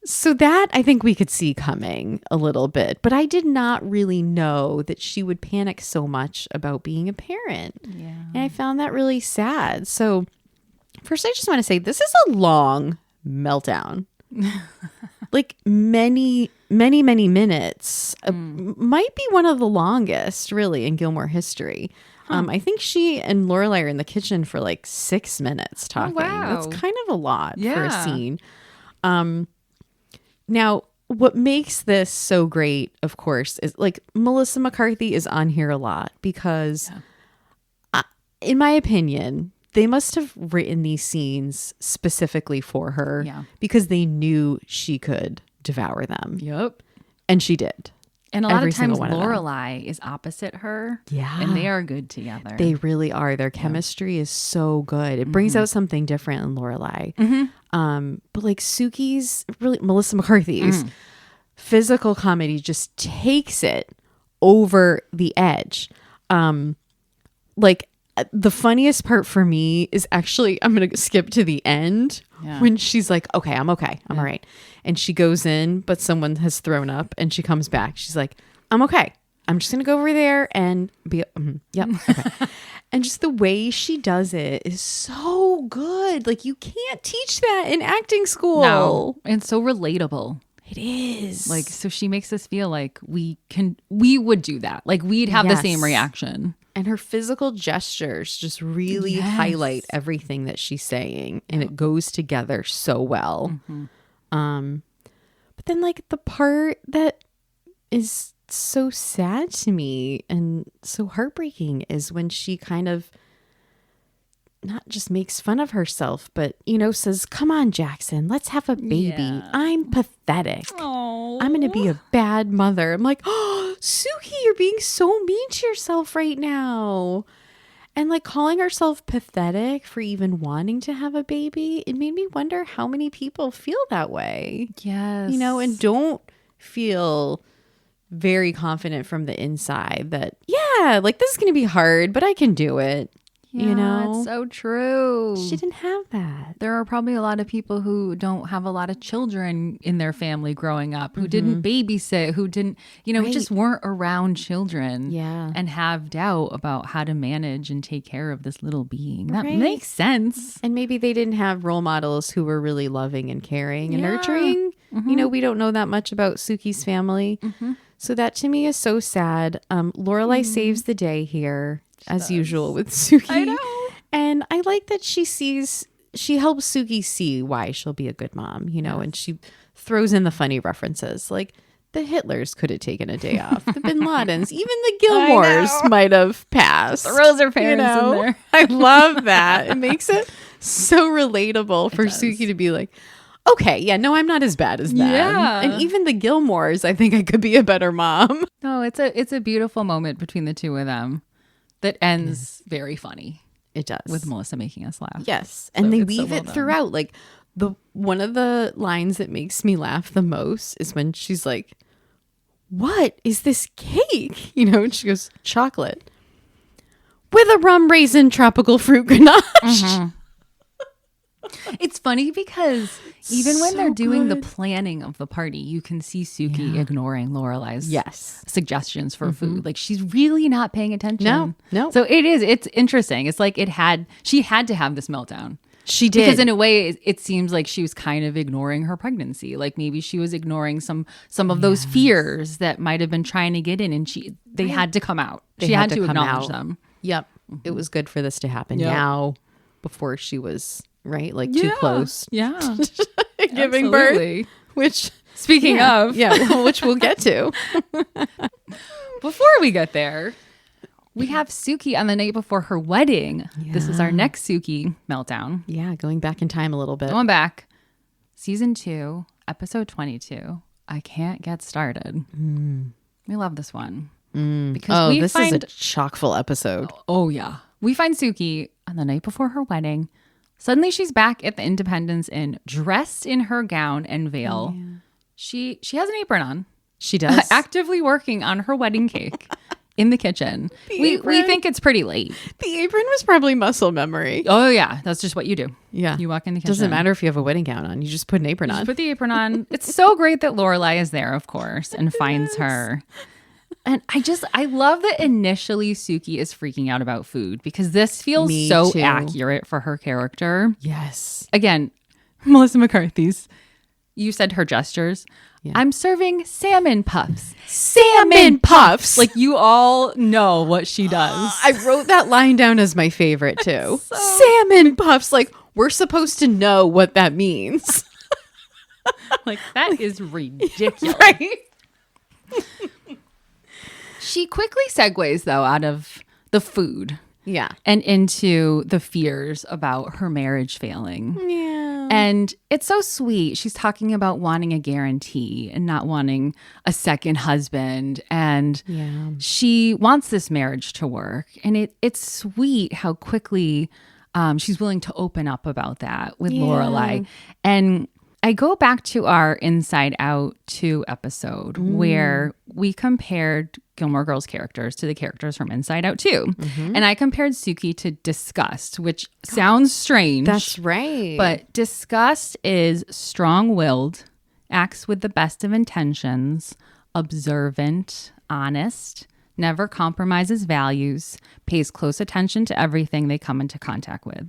[SPEAKER 2] So that I think we could see coming a little bit, but I did not really know that she would panic so much about being a parent.
[SPEAKER 1] Yeah.
[SPEAKER 2] And I found that really sad. So first, I just want to say this is a long meltdown. Like many minutes. Might be one of the longest really in Gilmore history. I think she and Lorelai are in the kitchen for like 6 minutes talking.
[SPEAKER 1] wow.
[SPEAKER 2] That's kind of a lot for a
[SPEAKER 1] Yeah.
[SPEAKER 2] scene. Now, what makes this so great, of course, is like Melissa McCarthy is on here a lot because, in my opinion, they must have written these scenes specifically for her because they knew she could devour them.
[SPEAKER 1] Yep.
[SPEAKER 2] And she did.
[SPEAKER 1] And a lot
[SPEAKER 2] Every
[SPEAKER 1] of times
[SPEAKER 2] single one of them.
[SPEAKER 1] Lorelai is opposite her.
[SPEAKER 2] Yeah.
[SPEAKER 1] And they are good together.
[SPEAKER 2] They really are. Their chemistry is so good. It brings out something different in Lorelai. But like Sookie's, really Melissa McCarthy's physical comedy just takes it over the edge. Like the funniest part for me is actually, I'm going to skip to the end when she's like, okay, I'm okay. I'm all right. And she goes in, but someone has thrown up and she comes back. She's like, I'm okay. I'm just going to go over there and be, yep. Okay. And just the way she does it is so good. Like you can't teach that in acting school.
[SPEAKER 1] No. And so relatable.
[SPEAKER 2] It is.
[SPEAKER 1] Like, so she makes us feel like we would do that. Like we'd have the same reaction.
[SPEAKER 2] And her physical gestures just really highlight everything that she's saying. And it goes together so well. But then like the part that is so sad to me and so heartbreaking is when she kind of not just makes fun of herself, but, says, come on, Jackson, let's have a baby.
[SPEAKER 1] Yeah.
[SPEAKER 2] I'm pathetic.
[SPEAKER 1] Oh,
[SPEAKER 2] I'm going to be a bad mother. I'm like, oh, Sookie, you're being so mean to yourself right now. And like calling herself pathetic for even wanting to have a baby, it made me wonder how many people feel that way.
[SPEAKER 1] Yes.
[SPEAKER 2] And don't feel very confident from the inside that, yeah, like this is going to be hard, but I can do it.
[SPEAKER 1] Yeah, it's so true.
[SPEAKER 2] She didn't have that.
[SPEAKER 1] There are probably a lot of people who don't have a lot of children in their family growing up, who didn't babysit, who didn't, who just weren't around children.
[SPEAKER 2] Yeah.
[SPEAKER 1] And have doubt about how to manage and take care of this little being. That
[SPEAKER 2] Right.
[SPEAKER 1] makes sense.
[SPEAKER 2] And maybe they didn't have role models who were really loving and caring and
[SPEAKER 1] Yeah.
[SPEAKER 2] nurturing. We don't know that much about Sookie's family. So that to me is so sad. Lorelai saves the day here, as usual with Sookie.
[SPEAKER 1] I know.
[SPEAKER 2] And I like that she helps Sookie see why she'll be a good mom, and she throws in the funny references. Like the Hitlers could have taken a day off. The Bin Ladens, even the Gilmores might have passed.
[SPEAKER 1] Throws her parents in there.
[SPEAKER 2] I love that. It makes it so relatable for Sookie to be like, okay, yeah, no, I'm not as bad as them.
[SPEAKER 1] Yeah.
[SPEAKER 2] And even the Gilmores, I think I could be a better mom.
[SPEAKER 1] No, it's a beautiful moment between the two of them that ends very funny.
[SPEAKER 2] It does.
[SPEAKER 1] With Melissa making us laugh.
[SPEAKER 2] Yes. And they
[SPEAKER 1] it's so
[SPEAKER 2] weave
[SPEAKER 1] well
[SPEAKER 2] it
[SPEAKER 1] done.
[SPEAKER 2] throughout. Like one of the lines that makes me laugh the most is when she's like, what is this cake? And she goes, chocolate with a rum raisin tropical fruit ganache.
[SPEAKER 1] It's funny because even when
[SPEAKER 2] So
[SPEAKER 1] they're doing the
[SPEAKER 2] good.
[SPEAKER 1] planning of the party, you can see Sookie ignoring Lorelai's
[SPEAKER 2] Yes.
[SPEAKER 1] suggestions for food. Like she's really not paying attention.
[SPEAKER 2] No.
[SPEAKER 1] So it's interesting. It's like she had to have this meltdown.
[SPEAKER 2] She did.
[SPEAKER 1] Because in a way, it seems like she was kind of ignoring her pregnancy. Like maybe she was ignoring some of those fears that might have been trying to get in, and they had to come out. She had to
[SPEAKER 2] come
[SPEAKER 1] acknowledge
[SPEAKER 2] out.
[SPEAKER 1] them.
[SPEAKER 2] Yep. It was good for this to happen
[SPEAKER 1] Yep.
[SPEAKER 2] now before she was, right? Like too close.
[SPEAKER 1] Yeah.
[SPEAKER 2] Giving birth.
[SPEAKER 1] Absolutely.
[SPEAKER 2] Which,
[SPEAKER 1] Speaking of,
[SPEAKER 2] yeah, which we'll get to.
[SPEAKER 1] before we get there, we have Sookie on the night before her wedding. This is our next Sookie meltdown.
[SPEAKER 2] Yeah, going back in time a little bit.
[SPEAKER 1] Going back, season 2, episode 22. I can't get started. We love this one because
[SPEAKER 2] This is a chock full episode.
[SPEAKER 1] Oh yeah, we find Sookie on the night before her wedding. Suddenly, she's back at the Independence Inn, dressed in her gown and veil. Yeah. She has an apron on.
[SPEAKER 2] She does.
[SPEAKER 1] Actively working on her wedding cake in the kitchen. We think it's pretty late.
[SPEAKER 2] The apron was probably muscle memory.
[SPEAKER 1] Oh yeah, that's just what you do.
[SPEAKER 2] Yeah.
[SPEAKER 1] You walk in the kitchen.
[SPEAKER 2] Doesn't matter if you have a wedding gown on. You just put an apron on.
[SPEAKER 1] Just put the apron on. It's so great that Lorelai is there, of course, and finds her. And I love that initially Sookie is freaking out about food because this feels
[SPEAKER 2] Me
[SPEAKER 1] so
[SPEAKER 2] too.
[SPEAKER 1] accurate for her character.
[SPEAKER 2] Yes.
[SPEAKER 1] Again, Melissa McCarthy's. You said her gestures. Yeah. I'm serving salmon puffs.
[SPEAKER 2] Salmon puffs.
[SPEAKER 1] Like you all know what she does.
[SPEAKER 2] I wrote that line down as my favorite too. Salmon puffs. Like we're supposed to know what that means.
[SPEAKER 1] Like that is ridiculous.
[SPEAKER 2] Right?
[SPEAKER 1] She quickly segues though out of the food.
[SPEAKER 2] Yeah.
[SPEAKER 1] And into the fears about her marriage failing.
[SPEAKER 2] Yeah.
[SPEAKER 1] And it's so sweet. She's talking about wanting a guarantee and not wanting a second husband. And she wants this marriage to work. And it's sweet how quickly she's willing to open up about that with Lorelai. And I go back to our Inside Out 2 episode where we compared Gilmore Girls characters to the characters from Inside Out 2. And I compared Sookie to Disgust, which sounds strange.
[SPEAKER 2] That's right.
[SPEAKER 1] But Disgust is strong-willed, acts with the best of intentions, observant, honest, never compromises values, pays close attention to everything they come into contact with.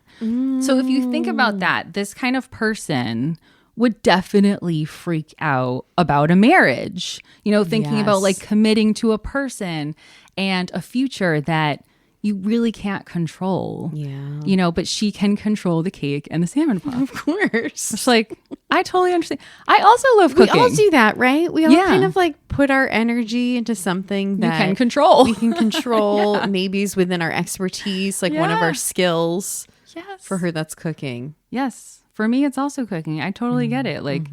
[SPEAKER 1] So if you think about that, this kind of person would definitely freak out about a marriage, thinking about like committing to a person and a future that you really can't control.
[SPEAKER 2] Yeah.
[SPEAKER 1] But she can control the cake and the salmon puff.
[SPEAKER 2] Of course.
[SPEAKER 1] It's like, I totally understand. I also love cooking.
[SPEAKER 2] We all do that, right? We all
[SPEAKER 1] Yeah.
[SPEAKER 2] kind of like put our energy into something that
[SPEAKER 1] you can control.
[SPEAKER 2] We can control. Maybe is within our expertise, like one of our skills.
[SPEAKER 1] Yes.
[SPEAKER 2] For her, that's cooking.
[SPEAKER 1] Yes. For me, it's also cooking. I totally get it. Like,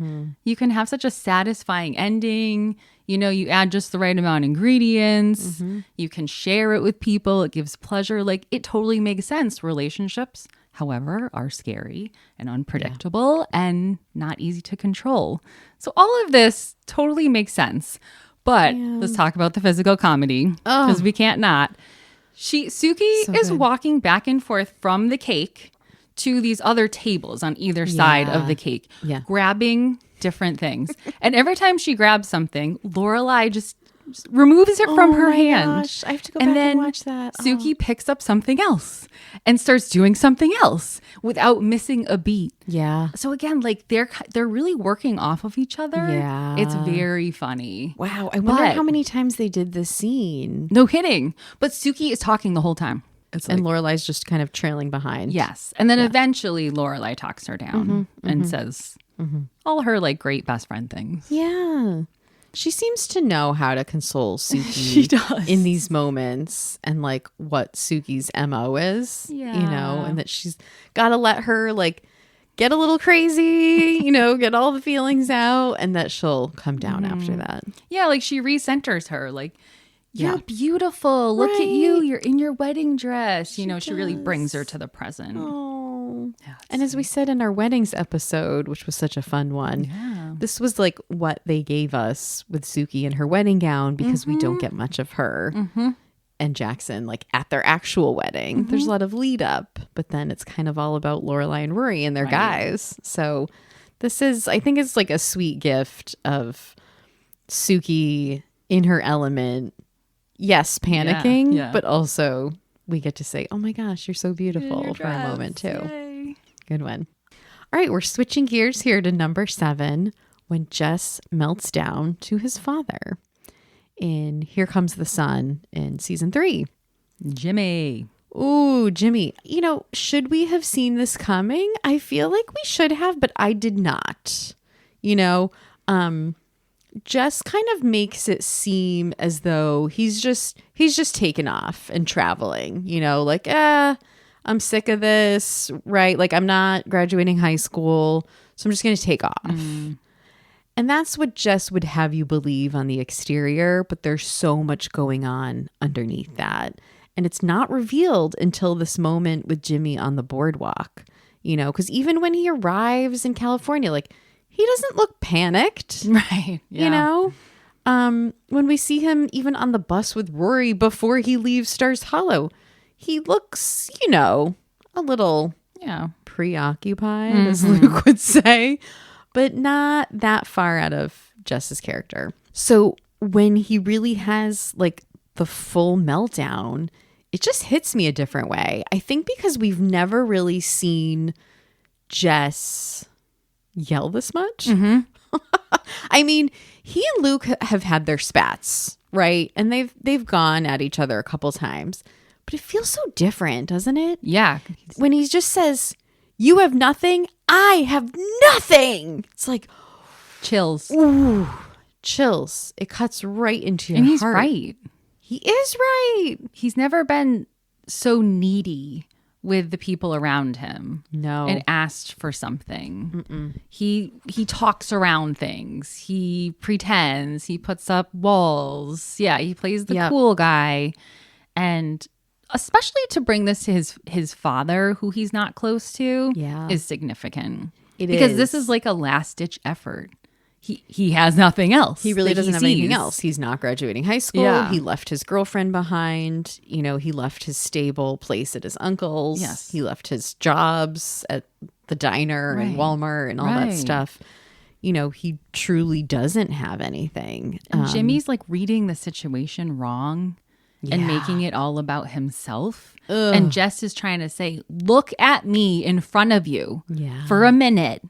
[SPEAKER 1] you can have such a satisfying ending. You add just the right amount of ingredients. You can share it with people. It gives pleasure. Like, it totally makes sense. Relationships, however, are scary and unpredictable and not easy to control. So all of this totally makes sense. But let's talk about the physical comedy, because we can't not. Sookie is walking back and forth from the cake to these other tables on either side of the cake, grabbing different things. And every time she grabs something, Lorelai just removes it from her hand.
[SPEAKER 2] Gosh. I have to go back and watch that.
[SPEAKER 1] Sookie picks up something else and starts doing something else without missing a beat.
[SPEAKER 2] Yeah.
[SPEAKER 1] So again, like they're really working off of each other.
[SPEAKER 2] Yeah.
[SPEAKER 1] It's very funny.
[SPEAKER 2] Wow. I wonder how many times they did this scene.
[SPEAKER 1] No kidding. But Sookie is talking the whole time.
[SPEAKER 2] And Lorelai's just kind of trailing behind.
[SPEAKER 1] Yes. And then eventually Lorelai talks her down and says all her like great best friend things.
[SPEAKER 2] Yeah. She seems to know how to console Sookie
[SPEAKER 1] She does.
[SPEAKER 2] in these moments and like what Sookie's MO is, and that she's got to let her like get a little crazy, get all the feelings out, and that she'll come down after that.
[SPEAKER 1] Yeah, like she recenters her, like, you're beautiful. Look at you. You're in your wedding dress. She really brings her to the present.
[SPEAKER 2] Oh. Yeah, and as we said in our weddings episode, which was such a fun one, this was like what they gave us with Sookie in her wedding gown, because we don't get much of her and Jackson like at their actual wedding. There's a lot of lead up, but then it's kind of all about Lorelai and Rory and their guys. So this is, I think it's like a sweet gift of Sookie in her element. Yes, panicking, but also we get to say, oh my gosh, you're so beautiful for a moment too.
[SPEAKER 1] Yay.
[SPEAKER 2] Good one. All right, we're switching gears here to number 7, when Jess melts down to his father. In Here Comes the Sun in season 3.
[SPEAKER 1] Jimmy.
[SPEAKER 2] Ooh, Jimmy. Should we have seen this coming? I feel like we should have, but I did not. Jess kind of makes it seem as though he's just taken off and traveling, like, I'm sick of this, right? Like, I'm not graduating high school, so I'm just going to take off. And that's what Jess would have you believe on the exterior, but there's so much going on underneath that. And it's not revealed until this moment with Jimmy on the boardwalk, because even when he arrives in California, like, he doesn't look panicked.
[SPEAKER 1] Right. Yeah.
[SPEAKER 2] When we see him even on the bus with Rory before he leaves Stars Hollow, he looks, a little preoccupied, as Luke would say, but not that far out of Jess's character. So when he really has like the full meltdown, it just hits me a different way. I think because we've never really seen Jess yell this much. I mean, he and Luke have had their spats, right? And they've gone at each other a couple times, but it feels so different, doesn't it?
[SPEAKER 1] Yeah.
[SPEAKER 2] When he just says, "You have nothing, I have nothing." It's like
[SPEAKER 1] chills.
[SPEAKER 2] Ooh, chills. It cuts right into your
[SPEAKER 1] heart. And he's
[SPEAKER 2] heart.
[SPEAKER 1] right.
[SPEAKER 2] He is right.
[SPEAKER 1] He's never been so needy with the people around him.
[SPEAKER 2] No.
[SPEAKER 1] And asked for something. He talks around things. He pretends. He puts up walls. Yeah, he plays the cool guy. And especially to bring this to his father, who he's not close to, is significant. Because this is like a last-ditch effort. He has nothing else.
[SPEAKER 2] He really doesn't have anything else. He's not graduating high school. Yeah. He left his girlfriend behind. He left his stable place at his uncle's.
[SPEAKER 1] Yes.
[SPEAKER 2] He left his jobs at the diner and Walmart and all that stuff. He truly doesn't have anything.
[SPEAKER 1] And Jimmy's like reading the situation wrong and making it all about himself. Ugh. And Jess is trying to say, look at me in front of you for a minute.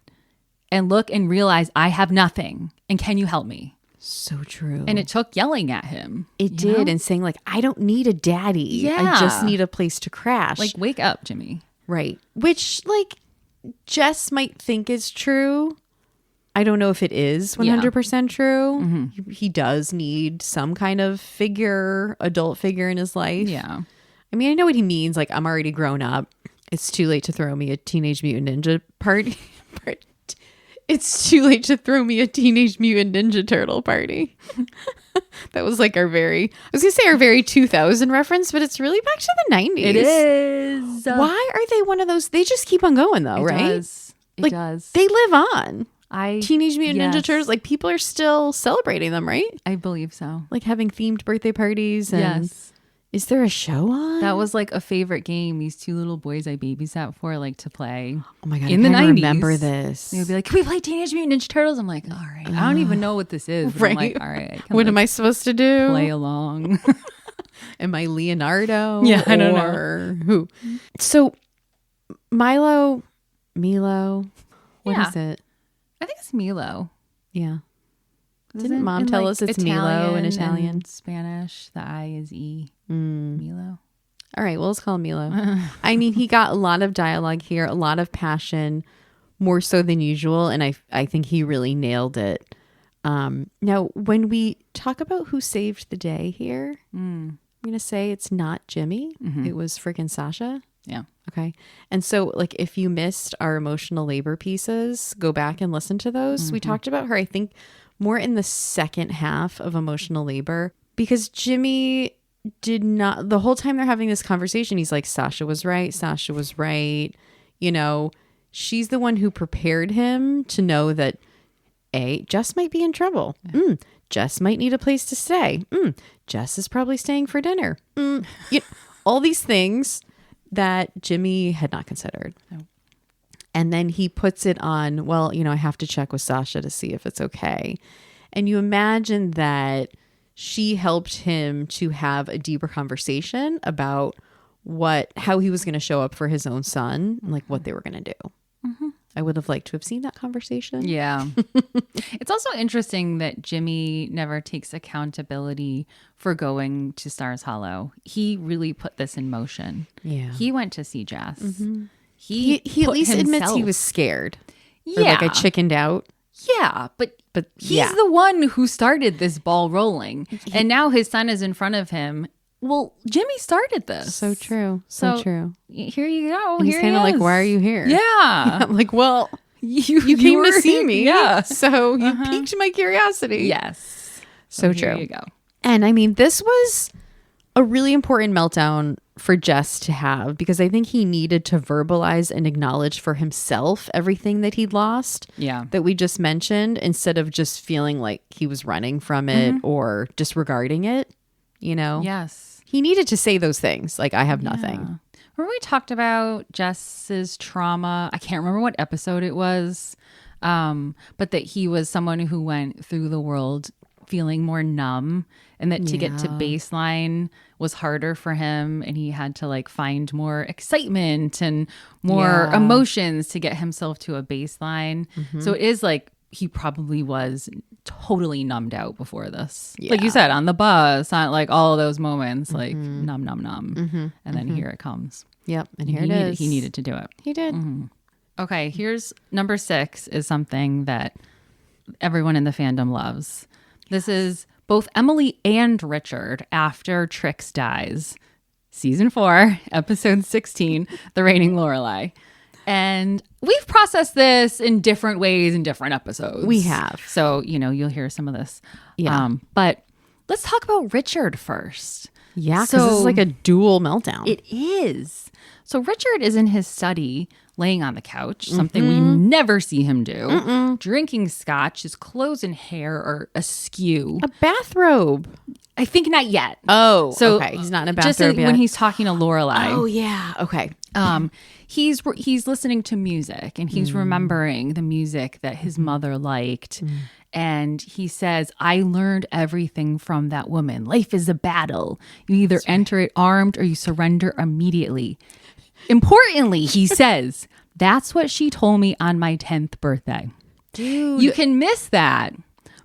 [SPEAKER 1] And look and realize I have nothing. And can you help me?
[SPEAKER 2] So true.
[SPEAKER 1] And it took yelling at him.
[SPEAKER 2] It did. And saying like, I don't need a daddy.
[SPEAKER 1] Yeah.
[SPEAKER 2] I just need a place to crash.
[SPEAKER 1] Like, wake up, Jimmy.
[SPEAKER 2] Right. Which like Jess might think is true. I don't know if it is 100% true. Mm-hmm. He does need some kind of adult figure in his life.
[SPEAKER 1] Yeah.
[SPEAKER 2] I mean, I know what he means. Like, I'm already grown up. It's too late to throw me a Teenage Mutant Ninja party. It's too late to throw me a Teenage Mutant Ninja Turtle party. That was like our very 2000 reference, but it's really back to the 90s.
[SPEAKER 1] It is.
[SPEAKER 2] Why are they one of those? They just keep on going though, right?
[SPEAKER 1] It does.
[SPEAKER 2] They live on. Teenage Mutant
[SPEAKER 1] yes.
[SPEAKER 2] Ninja Turtles, like people are still celebrating them, right?
[SPEAKER 1] I believe so.
[SPEAKER 2] Like having themed birthday parties. And
[SPEAKER 1] Yes.
[SPEAKER 2] Is there a show on?
[SPEAKER 1] That was like a favorite game these two little boys I babysat for like to play.
[SPEAKER 2] Oh my God.
[SPEAKER 1] In the 90s.
[SPEAKER 2] Remember this.
[SPEAKER 1] They would be like, can we play Teenage Mutant Ninja Turtles? I'm like, all right. I don't even know what this is. But
[SPEAKER 2] Right.
[SPEAKER 1] I'm like, all right.
[SPEAKER 2] What am I supposed to do?
[SPEAKER 1] Play along.
[SPEAKER 2] Am I Leonardo?
[SPEAKER 1] Yeah, I don't know.
[SPEAKER 2] Or who? So Milo, what is it?
[SPEAKER 1] I think it's Milo.
[SPEAKER 2] Yeah.
[SPEAKER 1] Isn't
[SPEAKER 2] Didn't Mom
[SPEAKER 1] in,
[SPEAKER 2] tell
[SPEAKER 1] like,
[SPEAKER 2] us it's Milo in Italian?
[SPEAKER 1] and Spanish, the I is E. Milo.
[SPEAKER 2] All right, well, let's call him Milo. I mean, he got a lot of dialogue here, a lot of passion, more so than usual, and I think he really nailed it. Now, when we talk about who saved the day here, I'm going to say it's not Jimmy. It was freaking Sasha.
[SPEAKER 1] Yeah.
[SPEAKER 2] Okay. And so, like, if you missed our emotional labor pieces, go back and listen to those. We talked about her, I think, more in the second half of emotional labor, because Jimmy did not, the whole time they're having this conversation, he's like, Sasha was right. You know, she's the one who prepared him to know that Jess might be in trouble. Jess might need a place to stay. Jess is probably staying for dinner. All these things that Jimmy had not considered.
[SPEAKER 1] No.
[SPEAKER 2] And then he puts it on, well, you know, I have to check with Sasha to see if it's okay. And you imagine that she helped him to have a deeper conversation about how he was going to show up for his own son, and like what they were going to do. I would have liked to have seen that conversation.
[SPEAKER 1] Yeah. It's also interesting that Jimmy never takes accountability for going to Stars Hollow. He really put this in motion.
[SPEAKER 2] Yeah.
[SPEAKER 1] He went to see Jess.
[SPEAKER 2] He at least admits he was scared. Or like I chickened out.
[SPEAKER 1] Yeah, but he's
[SPEAKER 2] yeah.
[SPEAKER 1] the one who started this ball rolling. And now his son is in front of him. Well, Jimmy started this.
[SPEAKER 2] So true. So true.
[SPEAKER 1] Here you go.
[SPEAKER 2] And he's kind of like, why are you here?
[SPEAKER 1] Yeah.
[SPEAKER 2] I'm like, well, you came to see me.
[SPEAKER 1] Yeah.
[SPEAKER 2] So you piqued my curiosity.
[SPEAKER 1] Yes.
[SPEAKER 2] So
[SPEAKER 1] here
[SPEAKER 2] true.
[SPEAKER 1] you go.
[SPEAKER 2] And I mean, this was a really important meltdown for Jess to have, because I think he needed to verbalize and acknowledge for himself everything that he'd lost.
[SPEAKER 1] Yeah.
[SPEAKER 2] That we just mentioned, instead of just feeling like he was running from it or disregarding it, you know?
[SPEAKER 1] Yes.
[SPEAKER 2] He needed to say those things, like, I have nothing.
[SPEAKER 1] Remember we talked about Jess's trauma? I can't remember what episode it was, but that he was someone who went through the world feeling more numb, and that to get to baseline was harder for him, and he had to like find more excitement and more emotions to get himself to a baseline. So it is like he probably was totally numbed out before this. Like you said, on the bus, on like all of those moments, like numb. And then here it comes.
[SPEAKER 2] Yep. And here it is.
[SPEAKER 1] He needed to do it.
[SPEAKER 2] He did.
[SPEAKER 1] Okay, here's number 6 is something that everyone in the fandom loves. This is both Emily and Richard after Trix dies. Season 4, episode 16, The Reigning Lorelai. And we've processed this in different ways in different episodes.
[SPEAKER 2] We have.
[SPEAKER 1] So, you know, you'll hear some of this.
[SPEAKER 2] Yeah.
[SPEAKER 1] But let's talk about Richard first.
[SPEAKER 2] Yeah, because this is like a dual meltdown.
[SPEAKER 1] It is. So Richard is in his study, laying on the couch, something we never see him do, drinking scotch. His clothes and hair are askew.
[SPEAKER 2] A bathrobe.
[SPEAKER 1] I think not yet.
[SPEAKER 2] Oh,
[SPEAKER 1] So
[SPEAKER 2] okay. He's not in a
[SPEAKER 1] just
[SPEAKER 2] bathrobe yet.
[SPEAKER 1] when he's talking to Lorelai.
[SPEAKER 2] Oh, yeah. Okay.
[SPEAKER 1] He's listening to music, and he's remembering the music that his mother liked. And he says, I learned everything from that woman. Life is a battle. You either enter it armed or you surrender immediately. Importantly, he says, that's what she told me on my 10th birthday.
[SPEAKER 2] Dude.
[SPEAKER 1] You can miss that,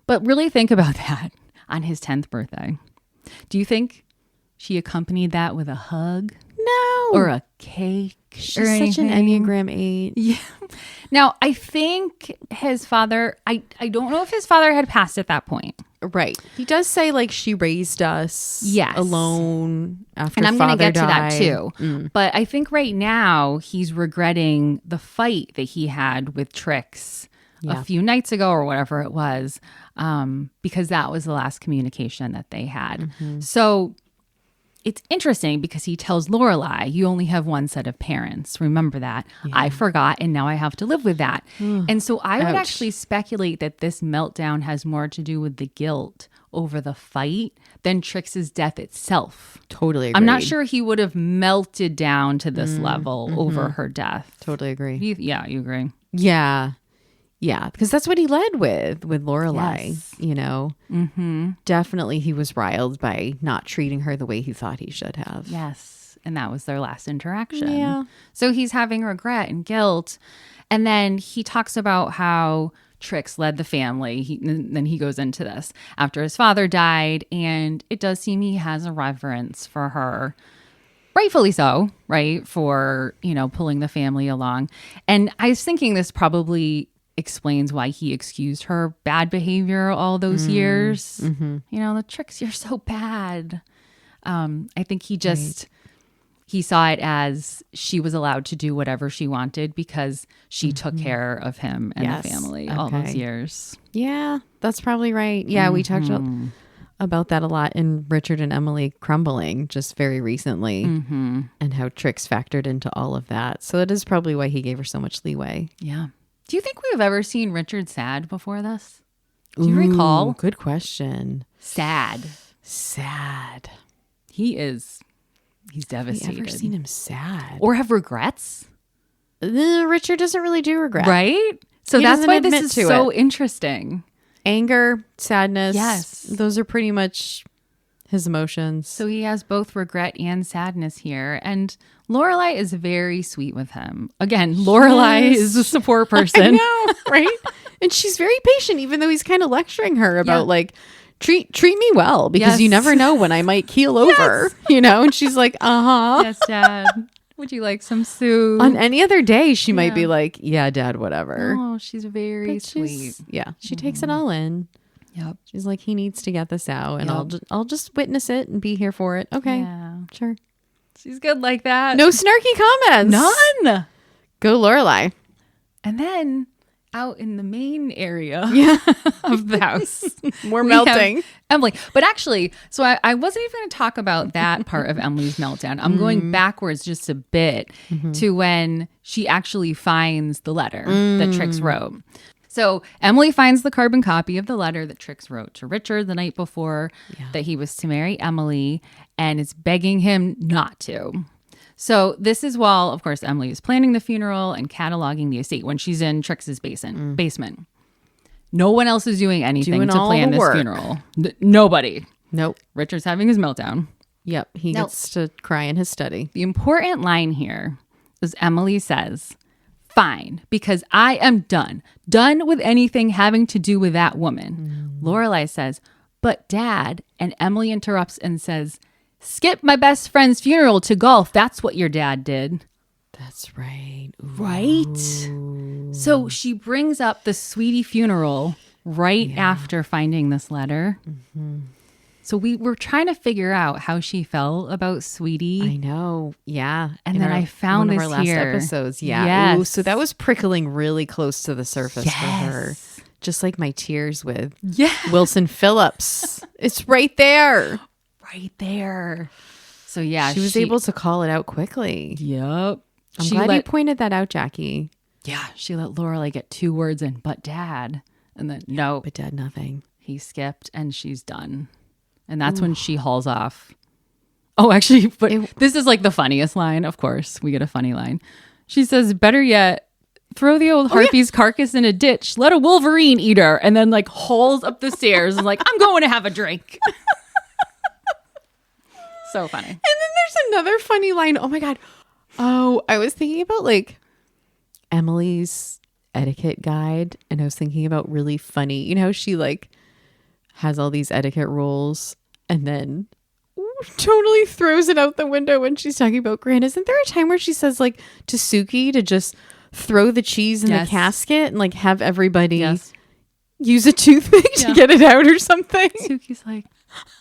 [SPEAKER 1] but really think about that on his 10th birthday. Do you think she accompanied that with a hug?
[SPEAKER 2] No.
[SPEAKER 1] Or a cake?
[SPEAKER 2] She's
[SPEAKER 1] or
[SPEAKER 2] such an
[SPEAKER 1] anything?
[SPEAKER 2] Enneagram 8.
[SPEAKER 1] Yeah. Now, I think his father, I don't know if his father had passed at that point.
[SPEAKER 2] Right. He does say like she raised us alone after
[SPEAKER 1] and I'm going to get
[SPEAKER 2] died.
[SPEAKER 1] to that too. But I think right now he's regretting the fight that he had with Trix a few nights ago or whatever it was, because that was the last communication that they had. So it's interesting because he tells Lorelai, you only have one set of parents. Remember that. I forgot, and now I have to live with that. And so I would actually speculate that this meltdown has more to do with the guilt over the fight than Trix's death itself.
[SPEAKER 2] Totally agree.
[SPEAKER 1] I'm not sure he would have melted down to this level over her death.
[SPEAKER 2] Totally agree.
[SPEAKER 1] You agree?
[SPEAKER 2] Yeah. Yeah, because that's what he led with Lorelai, you know. Definitely he was riled by not treating her the way he thought he should have.
[SPEAKER 1] Yes, and that was their last interaction.
[SPEAKER 2] Yeah.
[SPEAKER 1] So he's having regret and guilt. And then he talks about how Trix led the family. Then he goes into this after his father died. And it does seem he has a reverence for her. Rightfully so, right? For, pulling the family along. And I was thinking this probably explains why he excused her bad behavior all those years. The Trix, you're so bad. I think he just he saw it as she was allowed to do whatever she wanted because she took care of him and the family all those years.
[SPEAKER 2] Yeah, that's probably right. Yeah, we talked about that a lot in Richard and Emily Crumbling just very recently, and how Trix factored into all of that. So that is probably why he gave her so much leeway.
[SPEAKER 1] Yeah. Do you think we've ever seen Richard sad before this? Do you recall?
[SPEAKER 2] Good question.
[SPEAKER 1] Sad. He's devastated.
[SPEAKER 2] Have you ever seen him sad?
[SPEAKER 1] Or have regrets?
[SPEAKER 2] Richard doesn't really do regret.
[SPEAKER 1] Right? So that's why this is so interesting.
[SPEAKER 2] Anger, sadness.
[SPEAKER 1] Yes.
[SPEAKER 2] Those are pretty much his emotions.
[SPEAKER 1] So he has both regret and sadness here. And Lorelai is very sweet with him. Again, Lorelai is a support person.
[SPEAKER 2] I know, right? And she's very patient, even though he's kind of lecturing her about like, treat me well, because you never know when I might keel over, And she's like,
[SPEAKER 1] Yes, Dad. Would you like some soup?
[SPEAKER 2] On any other day, she might be like, yeah, Dad, whatever.
[SPEAKER 1] Oh, she's very sweet.
[SPEAKER 2] She takes it all in.
[SPEAKER 1] Yep.
[SPEAKER 2] She's like, he needs to get this out, and I'll just witness it and be here for it. Okay.
[SPEAKER 1] Yeah.
[SPEAKER 2] Sure.
[SPEAKER 1] She's good like that.
[SPEAKER 2] No snarky comments.
[SPEAKER 1] None.
[SPEAKER 2] Go Lorelai.
[SPEAKER 1] And then out in the main area of the house,
[SPEAKER 2] we're melting.
[SPEAKER 1] Emily. But actually, so I wasn't even going to talk about that part of Emily's meltdown. I'm going backwards just a bit to when she actually finds the letter that Trix wrote. So Emily finds the carbon copy of the letter that Trix wrote to Richard the night before that he was to marry Emily, and is begging him not to. So this is while, of course, Emily is planning the funeral and cataloging the estate when she's in Trix's basement. No one else is doing anything to plan this funeral. Nobody.
[SPEAKER 2] Nope.
[SPEAKER 1] Richard's having his meltdown.
[SPEAKER 2] Yep. He gets to cry in his study.
[SPEAKER 1] The important line here is Emily says, "Fine, because I am done. Done with anything having to do with that woman." Lorelai says, "But Dad," and Emily interrupts and says, "Skip my best friend's funeral to golf. That's what your dad did."
[SPEAKER 2] That's right. Ooh.
[SPEAKER 1] Right? So she brings up the Sweetie funeral right after finding this letter. So we were trying to figure out how she felt about Sweetie.
[SPEAKER 2] I know. Yeah.
[SPEAKER 1] And then I found
[SPEAKER 2] one
[SPEAKER 1] this
[SPEAKER 2] of our last
[SPEAKER 1] here.
[SPEAKER 2] episodes. Yeah.
[SPEAKER 1] Yes.
[SPEAKER 2] Ooh, so that was prickling really close to the surface for her. Just like my tears with Wilson Phillips. It's right there.
[SPEAKER 1] Right there. So yeah.
[SPEAKER 2] She was able to call it out quickly.
[SPEAKER 1] Yep.
[SPEAKER 2] I'm glad you pointed that out, Jackie.
[SPEAKER 1] Yeah. She let Lorelai get 2 words in, but Dad. And then no.
[SPEAKER 2] But Dad, nothing.
[SPEAKER 1] He skipped and she's done. And that's when she hauls off. Oh, actually, but this is like the funniest line. Of course, we get a funny line. She says, "Better yet, throw the old harpy's carcass in a ditch. Let a wolverine eat her." And then like hauls up the stairs and like, "I'm going to have a drink." So funny.
[SPEAKER 2] And then there's another funny line. Oh my God. Oh, I was thinking about like Emily's etiquette guide, and I was thinking about really funny, you know, she like has all these etiquette rules and then totally throws it out the window when she's talking about Grant. Isn't there a time where she says like to Sookie to just throw the cheese in the casket and like have everybody use a toothpick to get it out or something.
[SPEAKER 1] Sookie's like,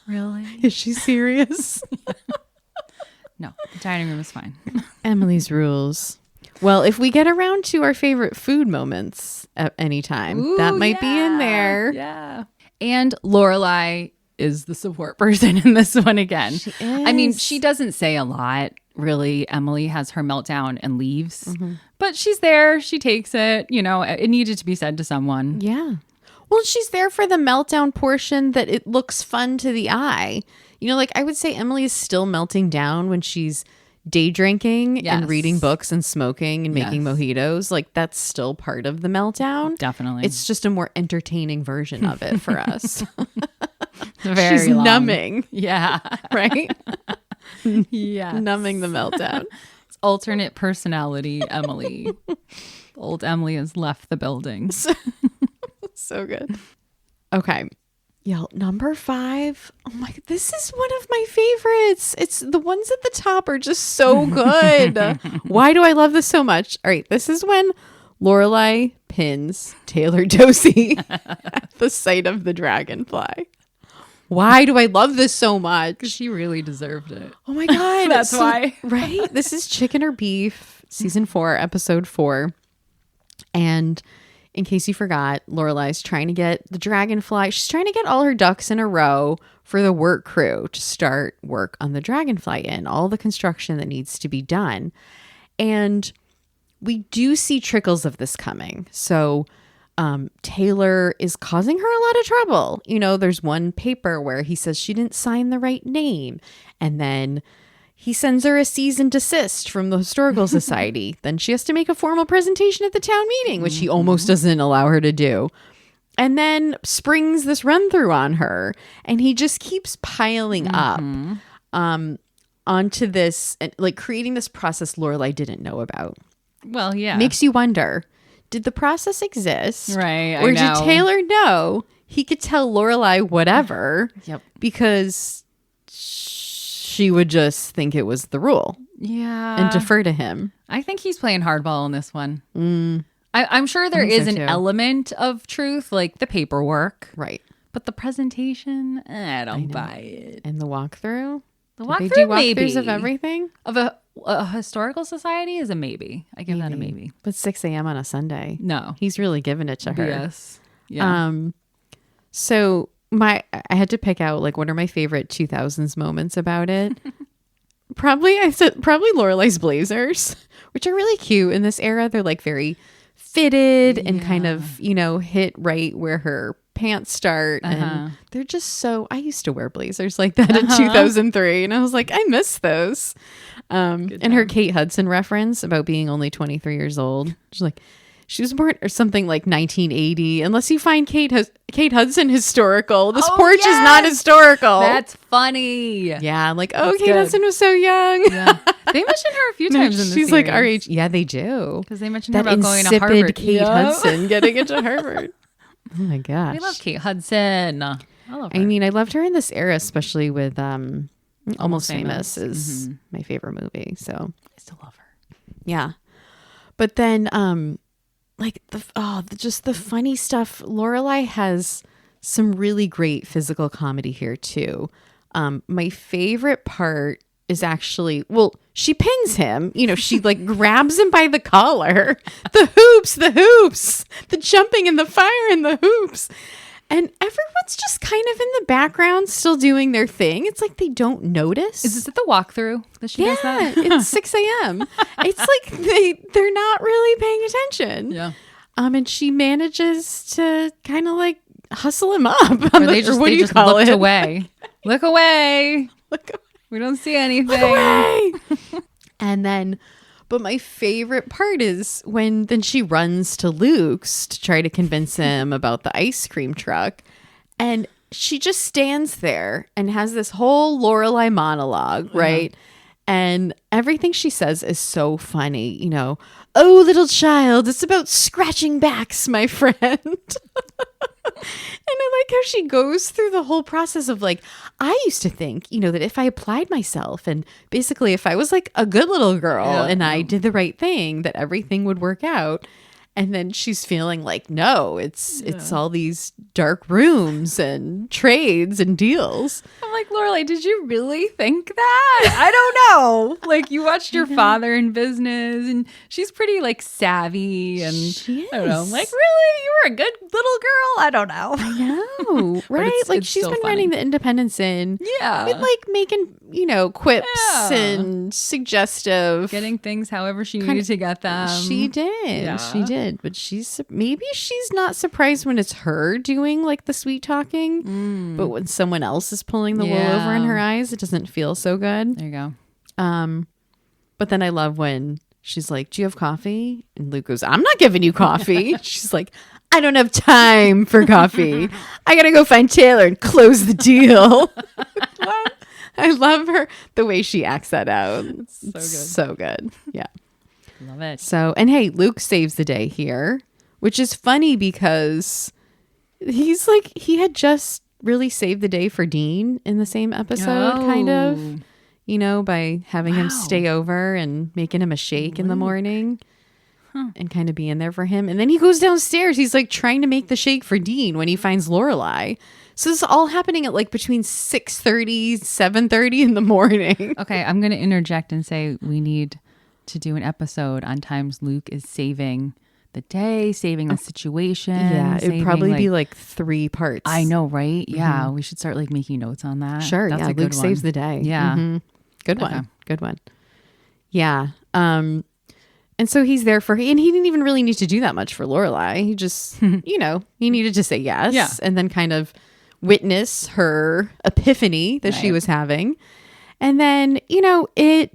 [SPEAKER 1] really?
[SPEAKER 2] Is she serious?
[SPEAKER 1] No, the dining room is fine.
[SPEAKER 2] Emily's rules. Well, if we get around to our favorite food moments at any time, that might be in there.
[SPEAKER 1] Yeah. And Lorelai is the support person in this one again.
[SPEAKER 2] She is.
[SPEAKER 1] I mean, she doesn't say a lot, really. Emily has her meltdown and leaves, but she's there. She takes it. You know, it needed to be said to someone.
[SPEAKER 2] Yeah. Well, she's there for the meltdown portion that it looks fun to the eye. You know, like I would say Emily is still melting down when she's day drinking and reading books and smoking and making mojitos. Like that's still part of the meltdown.
[SPEAKER 1] Definitely.
[SPEAKER 2] It's just a more entertaining version of it for us.
[SPEAKER 1] Very
[SPEAKER 2] She's
[SPEAKER 1] long.
[SPEAKER 2] numbing.
[SPEAKER 1] Yeah.
[SPEAKER 2] Right?
[SPEAKER 1] Yeah.
[SPEAKER 2] Numbing the meltdown.
[SPEAKER 1] It's alternate personality Emily. Old Emily has left the building.
[SPEAKER 2] So good. Okay. Yo, number 5. Oh my, this is one of my favorites. It's the ones at the top are just so good. Why do I love this so much? All right. This is when Lorelai pins Taylor Dosey at the sight of the dragonfly. Why do I love this so much?
[SPEAKER 1] She really deserved it.
[SPEAKER 2] Oh my God.
[SPEAKER 1] That's why.
[SPEAKER 2] Right? This is Chicken or Beef, season 4, episode 4. And in case you forgot, Lorelai's trying to get the dragonfly. She's trying to get all her ducks in a row for the work crew to start work on the dragonfly inn, all the construction that needs to be done. And we do see trickles of this coming. So Taylor is causing her a lot of trouble. You know, there's one paper where he says she didn't sign the right name. And then he sends her a cease and desist from the Historical Society. Then she has to make a formal presentation at the town meeting, which he almost doesn't allow her to do. And then springs this run through on her. And he just keeps piling up onto this, like creating this process Lorelai didn't know about.
[SPEAKER 1] Well, yeah.
[SPEAKER 2] Makes you wonder, did the process exist?
[SPEAKER 1] Right.
[SPEAKER 2] Or did Taylor know he could tell Lorelai whatever because she would just think it was the rule.
[SPEAKER 1] Yeah.
[SPEAKER 2] And defer to him.
[SPEAKER 1] I think he's playing hardball in this one. I'm sure there is an element of truth, like the paperwork.
[SPEAKER 2] Right.
[SPEAKER 1] But the presentation, I don't buy it.
[SPEAKER 2] And the walkthrough?
[SPEAKER 1] The
[SPEAKER 2] Did they
[SPEAKER 1] walkthrough,
[SPEAKER 2] do
[SPEAKER 1] maybe.
[SPEAKER 2] walkthroughs of everything?
[SPEAKER 1] Of a historical society is a maybe. I give that a maybe.
[SPEAKER 2] But 6 a.m. on a Sunday.
[SPEAKER 1] No.
[SPEAKER 2] He's really giving it to her.
[SPEAKER 1] Yes. Yeah.
[SPEAKER 2] So I had to pick out like what are my favorite 2000s moments about it. Probably Lorelai's blazers, which are really cute in this era. They're like very fitted and kind of, you know, hit right where her pants start. And they're just so, I used to wear blazers like that in 2003. And I was like, I miss those. And her Kate Hudson reference about being only 23 years old. She's like, she was born or something like 1980. Unless you find Kate Hudson historical, this porch is not historical.
[SPEAKER 1] That's funny.
[SPEAKER 2] Yeah, I'm like, Kate Hudson was so young.
[SPEAKER 1] Yeah. They mention her a few times in the
[SPEAKER 2] She's
[SPEAKER 1] series.
[SPEAKER 2] like our age. Yeah, they do.
[SPEAKER 1] Because they mentioned
[SPEAKER 2] That
[SPEAKER 1] her about going to
[SPEAKER 2] insipid
[SPEAKER 1] Harvard.
[SPEAKER 2] Kate Hudson getting into Harvard. Oh my gosh.
[SPEAKER 1] I love Kate Hudson. I love her.
[SPEAKER 2] I mean, I loved her in this era, especially with Almost Famous is my favorite movie. So
[SPEAKER 1] I still love her.
[SPEAKER 2] Yeah. But then like just the funny stuff. Lorelai has some really great physical comedy here too. My favorite part is actually, well, she pins him, you know, she like grabs him by the collar, the hoops, the jumping and the fire and the hoops. And everyone's just kind of in the background still doing their thing. It's like they don't notice.
[SPEAKER 1] Is this at the walkthrough that she does that?
[SPEAKER 2] It's 6 a.m. It's like they're not really paying attention.
[SPEAKER 1] Yeah.
[SPEAKER 2] And she manages to kind of like hustle him up.
[SPEAKER 1] Or they just looked away. Look away.
[SPEAKER 2] Look away.
[SPEAKER 1] We don't see anything.
[SPEAKER 2] Look away. And then, but my favorite part is when then she runs to Luke's to try to convince him about the ice cream truck. And she just stands there and has this whole Lorelai monologue, right? And everything she says is so funny, you know. Oh, little child, it's about scratching backs, my friend. And I like how she goes through the whole process of like, I used to think, you know, that if I applied myself and basically if I was like a good little girl and I did the right thing, that everything would work out. And then she's feeling like, no, it's all these dark rooms and trades and deals.
[SPEAKER 1] I'm like, Lorelai, did you really think that? I don't know. Like, you watched your father in business, and she's pretty like savvy, and
[SPEAKER 2] She
[SPEAKER 1] I don't know. I'm
[SPEAKER 2] is.
[SPEAKER 1] like, really? You were a good little girl? I don't know.
[SPEAKER 2] I know, right? Like,
[SPEAKER 1] it's
[SPEAKER 2] she's
[SPEAKER 1] still
[SPEAKER 2] been
[SPEAKER 1] funny.
[SPEAKER 2] running the Independence Inn.
[SPEAKER 1] Yeah.
[SPEAKER 2] With like making, quips
[SPEAKER 1] Yeah.
[SPEAKER 2] and suggestive.
[SPEAKER 1] Getting things however she needed to get them.
[SPEAKER 2] She did.
[SPEAKER 1] Yeah.
[SPEAKER 2] She did. But maybe she's not surprised when it's her doing like the sweet talking. But when someone else is pulling the wool over in her eyes, it doesn't feel so good.
[SPEAKER 1] There you go.
[SPEAKER 2] But then I love when she's like, do you have coffee? And Luke goes, I'm not giving you coffee. She's like, I don't have time for coffee. I got to go find Taylor and close the deal. I love her, the way she acts that out. It's so good. Yeah.
[SPEAKER 1] Love it.
[SPEAKER 2] So, and hey, Luke saves the day here, which is funny because he's like, he had just really saved the day for Dean in the same episode, kind of, by having him stay over and making him a shake in the morning and kind of being there for him. And then he goes downstairs. He's like trying to make the shake for Dean when he finds Lorelai. So this is all happening at like between 6:30, 7:30 in the morning.
[SPEAKER 1] Okay, I'm going to interject and say we need to do an episode on times Luke is saving the day, saving the situation.
[SPEAKER 2] Yeah, it'd probably be like 3 parts.
[SPEAKER 1] I know, right? Yeah, we should start like making notes on that.
[SPEAKER 2] Sure,
[SPEAKER 1] That's
[SPEAKER 2] yeah,
[SPEAKER 1] a good
[SPEAKER 2] Luke
[SPEAKER 1] one.
[SPEAKER 2] saves the day.
[SPEAKER 1] Yeah.
[SPEAKER 2] Mhm. Good one.
[SPEAKER 1] Okay.
[SPEAKER 2] Good one. Yeah. And so he's there and he didn't even really need to do that much for Lorelai. He just, he needed to say yes.
[SPEAKER 1] Yeah.
[SPEAKER 2] And then kind of witness her epiphany that she was having. And then, I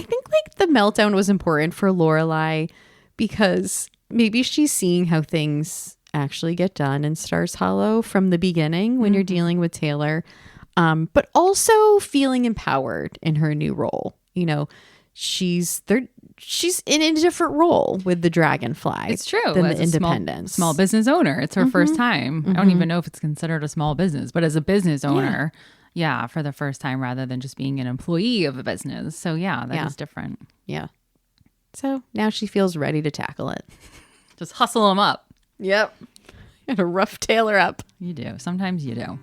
[SPEAKER 2] think like the meltdown was important for Lorelai because maybe she's seeing how things actually get done in Stars Hollow from the beginning when you're dealing with Taylor, but also feeling empowered in her new role. She's in a different role with the Dragonfly.
[SPEAKER 1] It's true.
[SPEAKER 2] Than
[SPEAKER 1] As
[SPEAKER 2] the
[SPEAKER 1] a
[SPEAKER 2] Independence.
[SPEAKER 1] small business owner. It's her first time. I don't even know if it's considered a small business, but as a business owner, for the first time rather than just being an employee of a business. So that is different.
[SPEAKER 2] Yeah. So now she feels ready to tackle it.
[SPEAKER 1] Just hustle them up.
[SPEAKER 2] Yep. Got to rough Taylor up.
[SPEAKER 1] You do. Sometimes you do.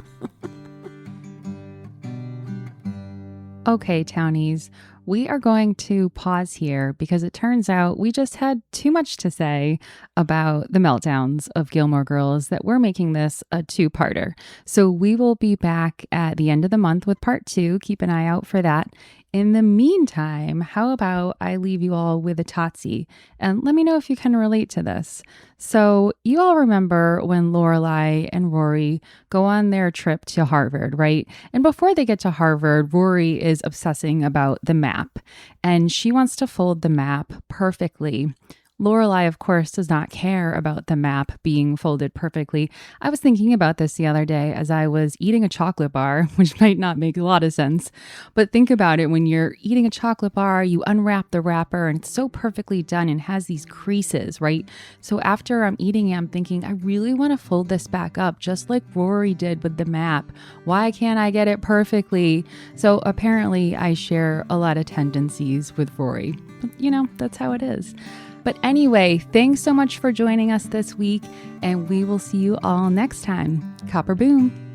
[SPEAKER 1] Okay, townies. We are going to pause here because it turns out we just had too much to say about the meltdowns of Gilmore Girls that we're making this a 2-parter. So we will be back at the end of the month with part 2. Keep an eye out for that. In the meantime, how about I leave you all with a Totsie and let me know if you can relate to this. So you all remember when Lorelai and Rory go on their trip to Harvard, right? And before they get to Harvard, Rory is obsessing about the map and she wants to fold the map perfectly. Lorelai, of course, does not care about the map being folded perfectly. I was thinking about this the other day as I was eating a chocolate bar, which might not make a lot of sense. But think about it. When you're eating a chocolate bar, you unwrap the wrapper and it's so perfectly done and has these creases, right? So after I'm eating it, I'm thinking, I really want to fold this back up just like Rory did with the map. Why can't I get it perfectly? So apparently I share a lot of tendencies with Rory. But, that's how it is. But anyway, thanks so much for joining us this week, and we will see you all next time. Copper boom.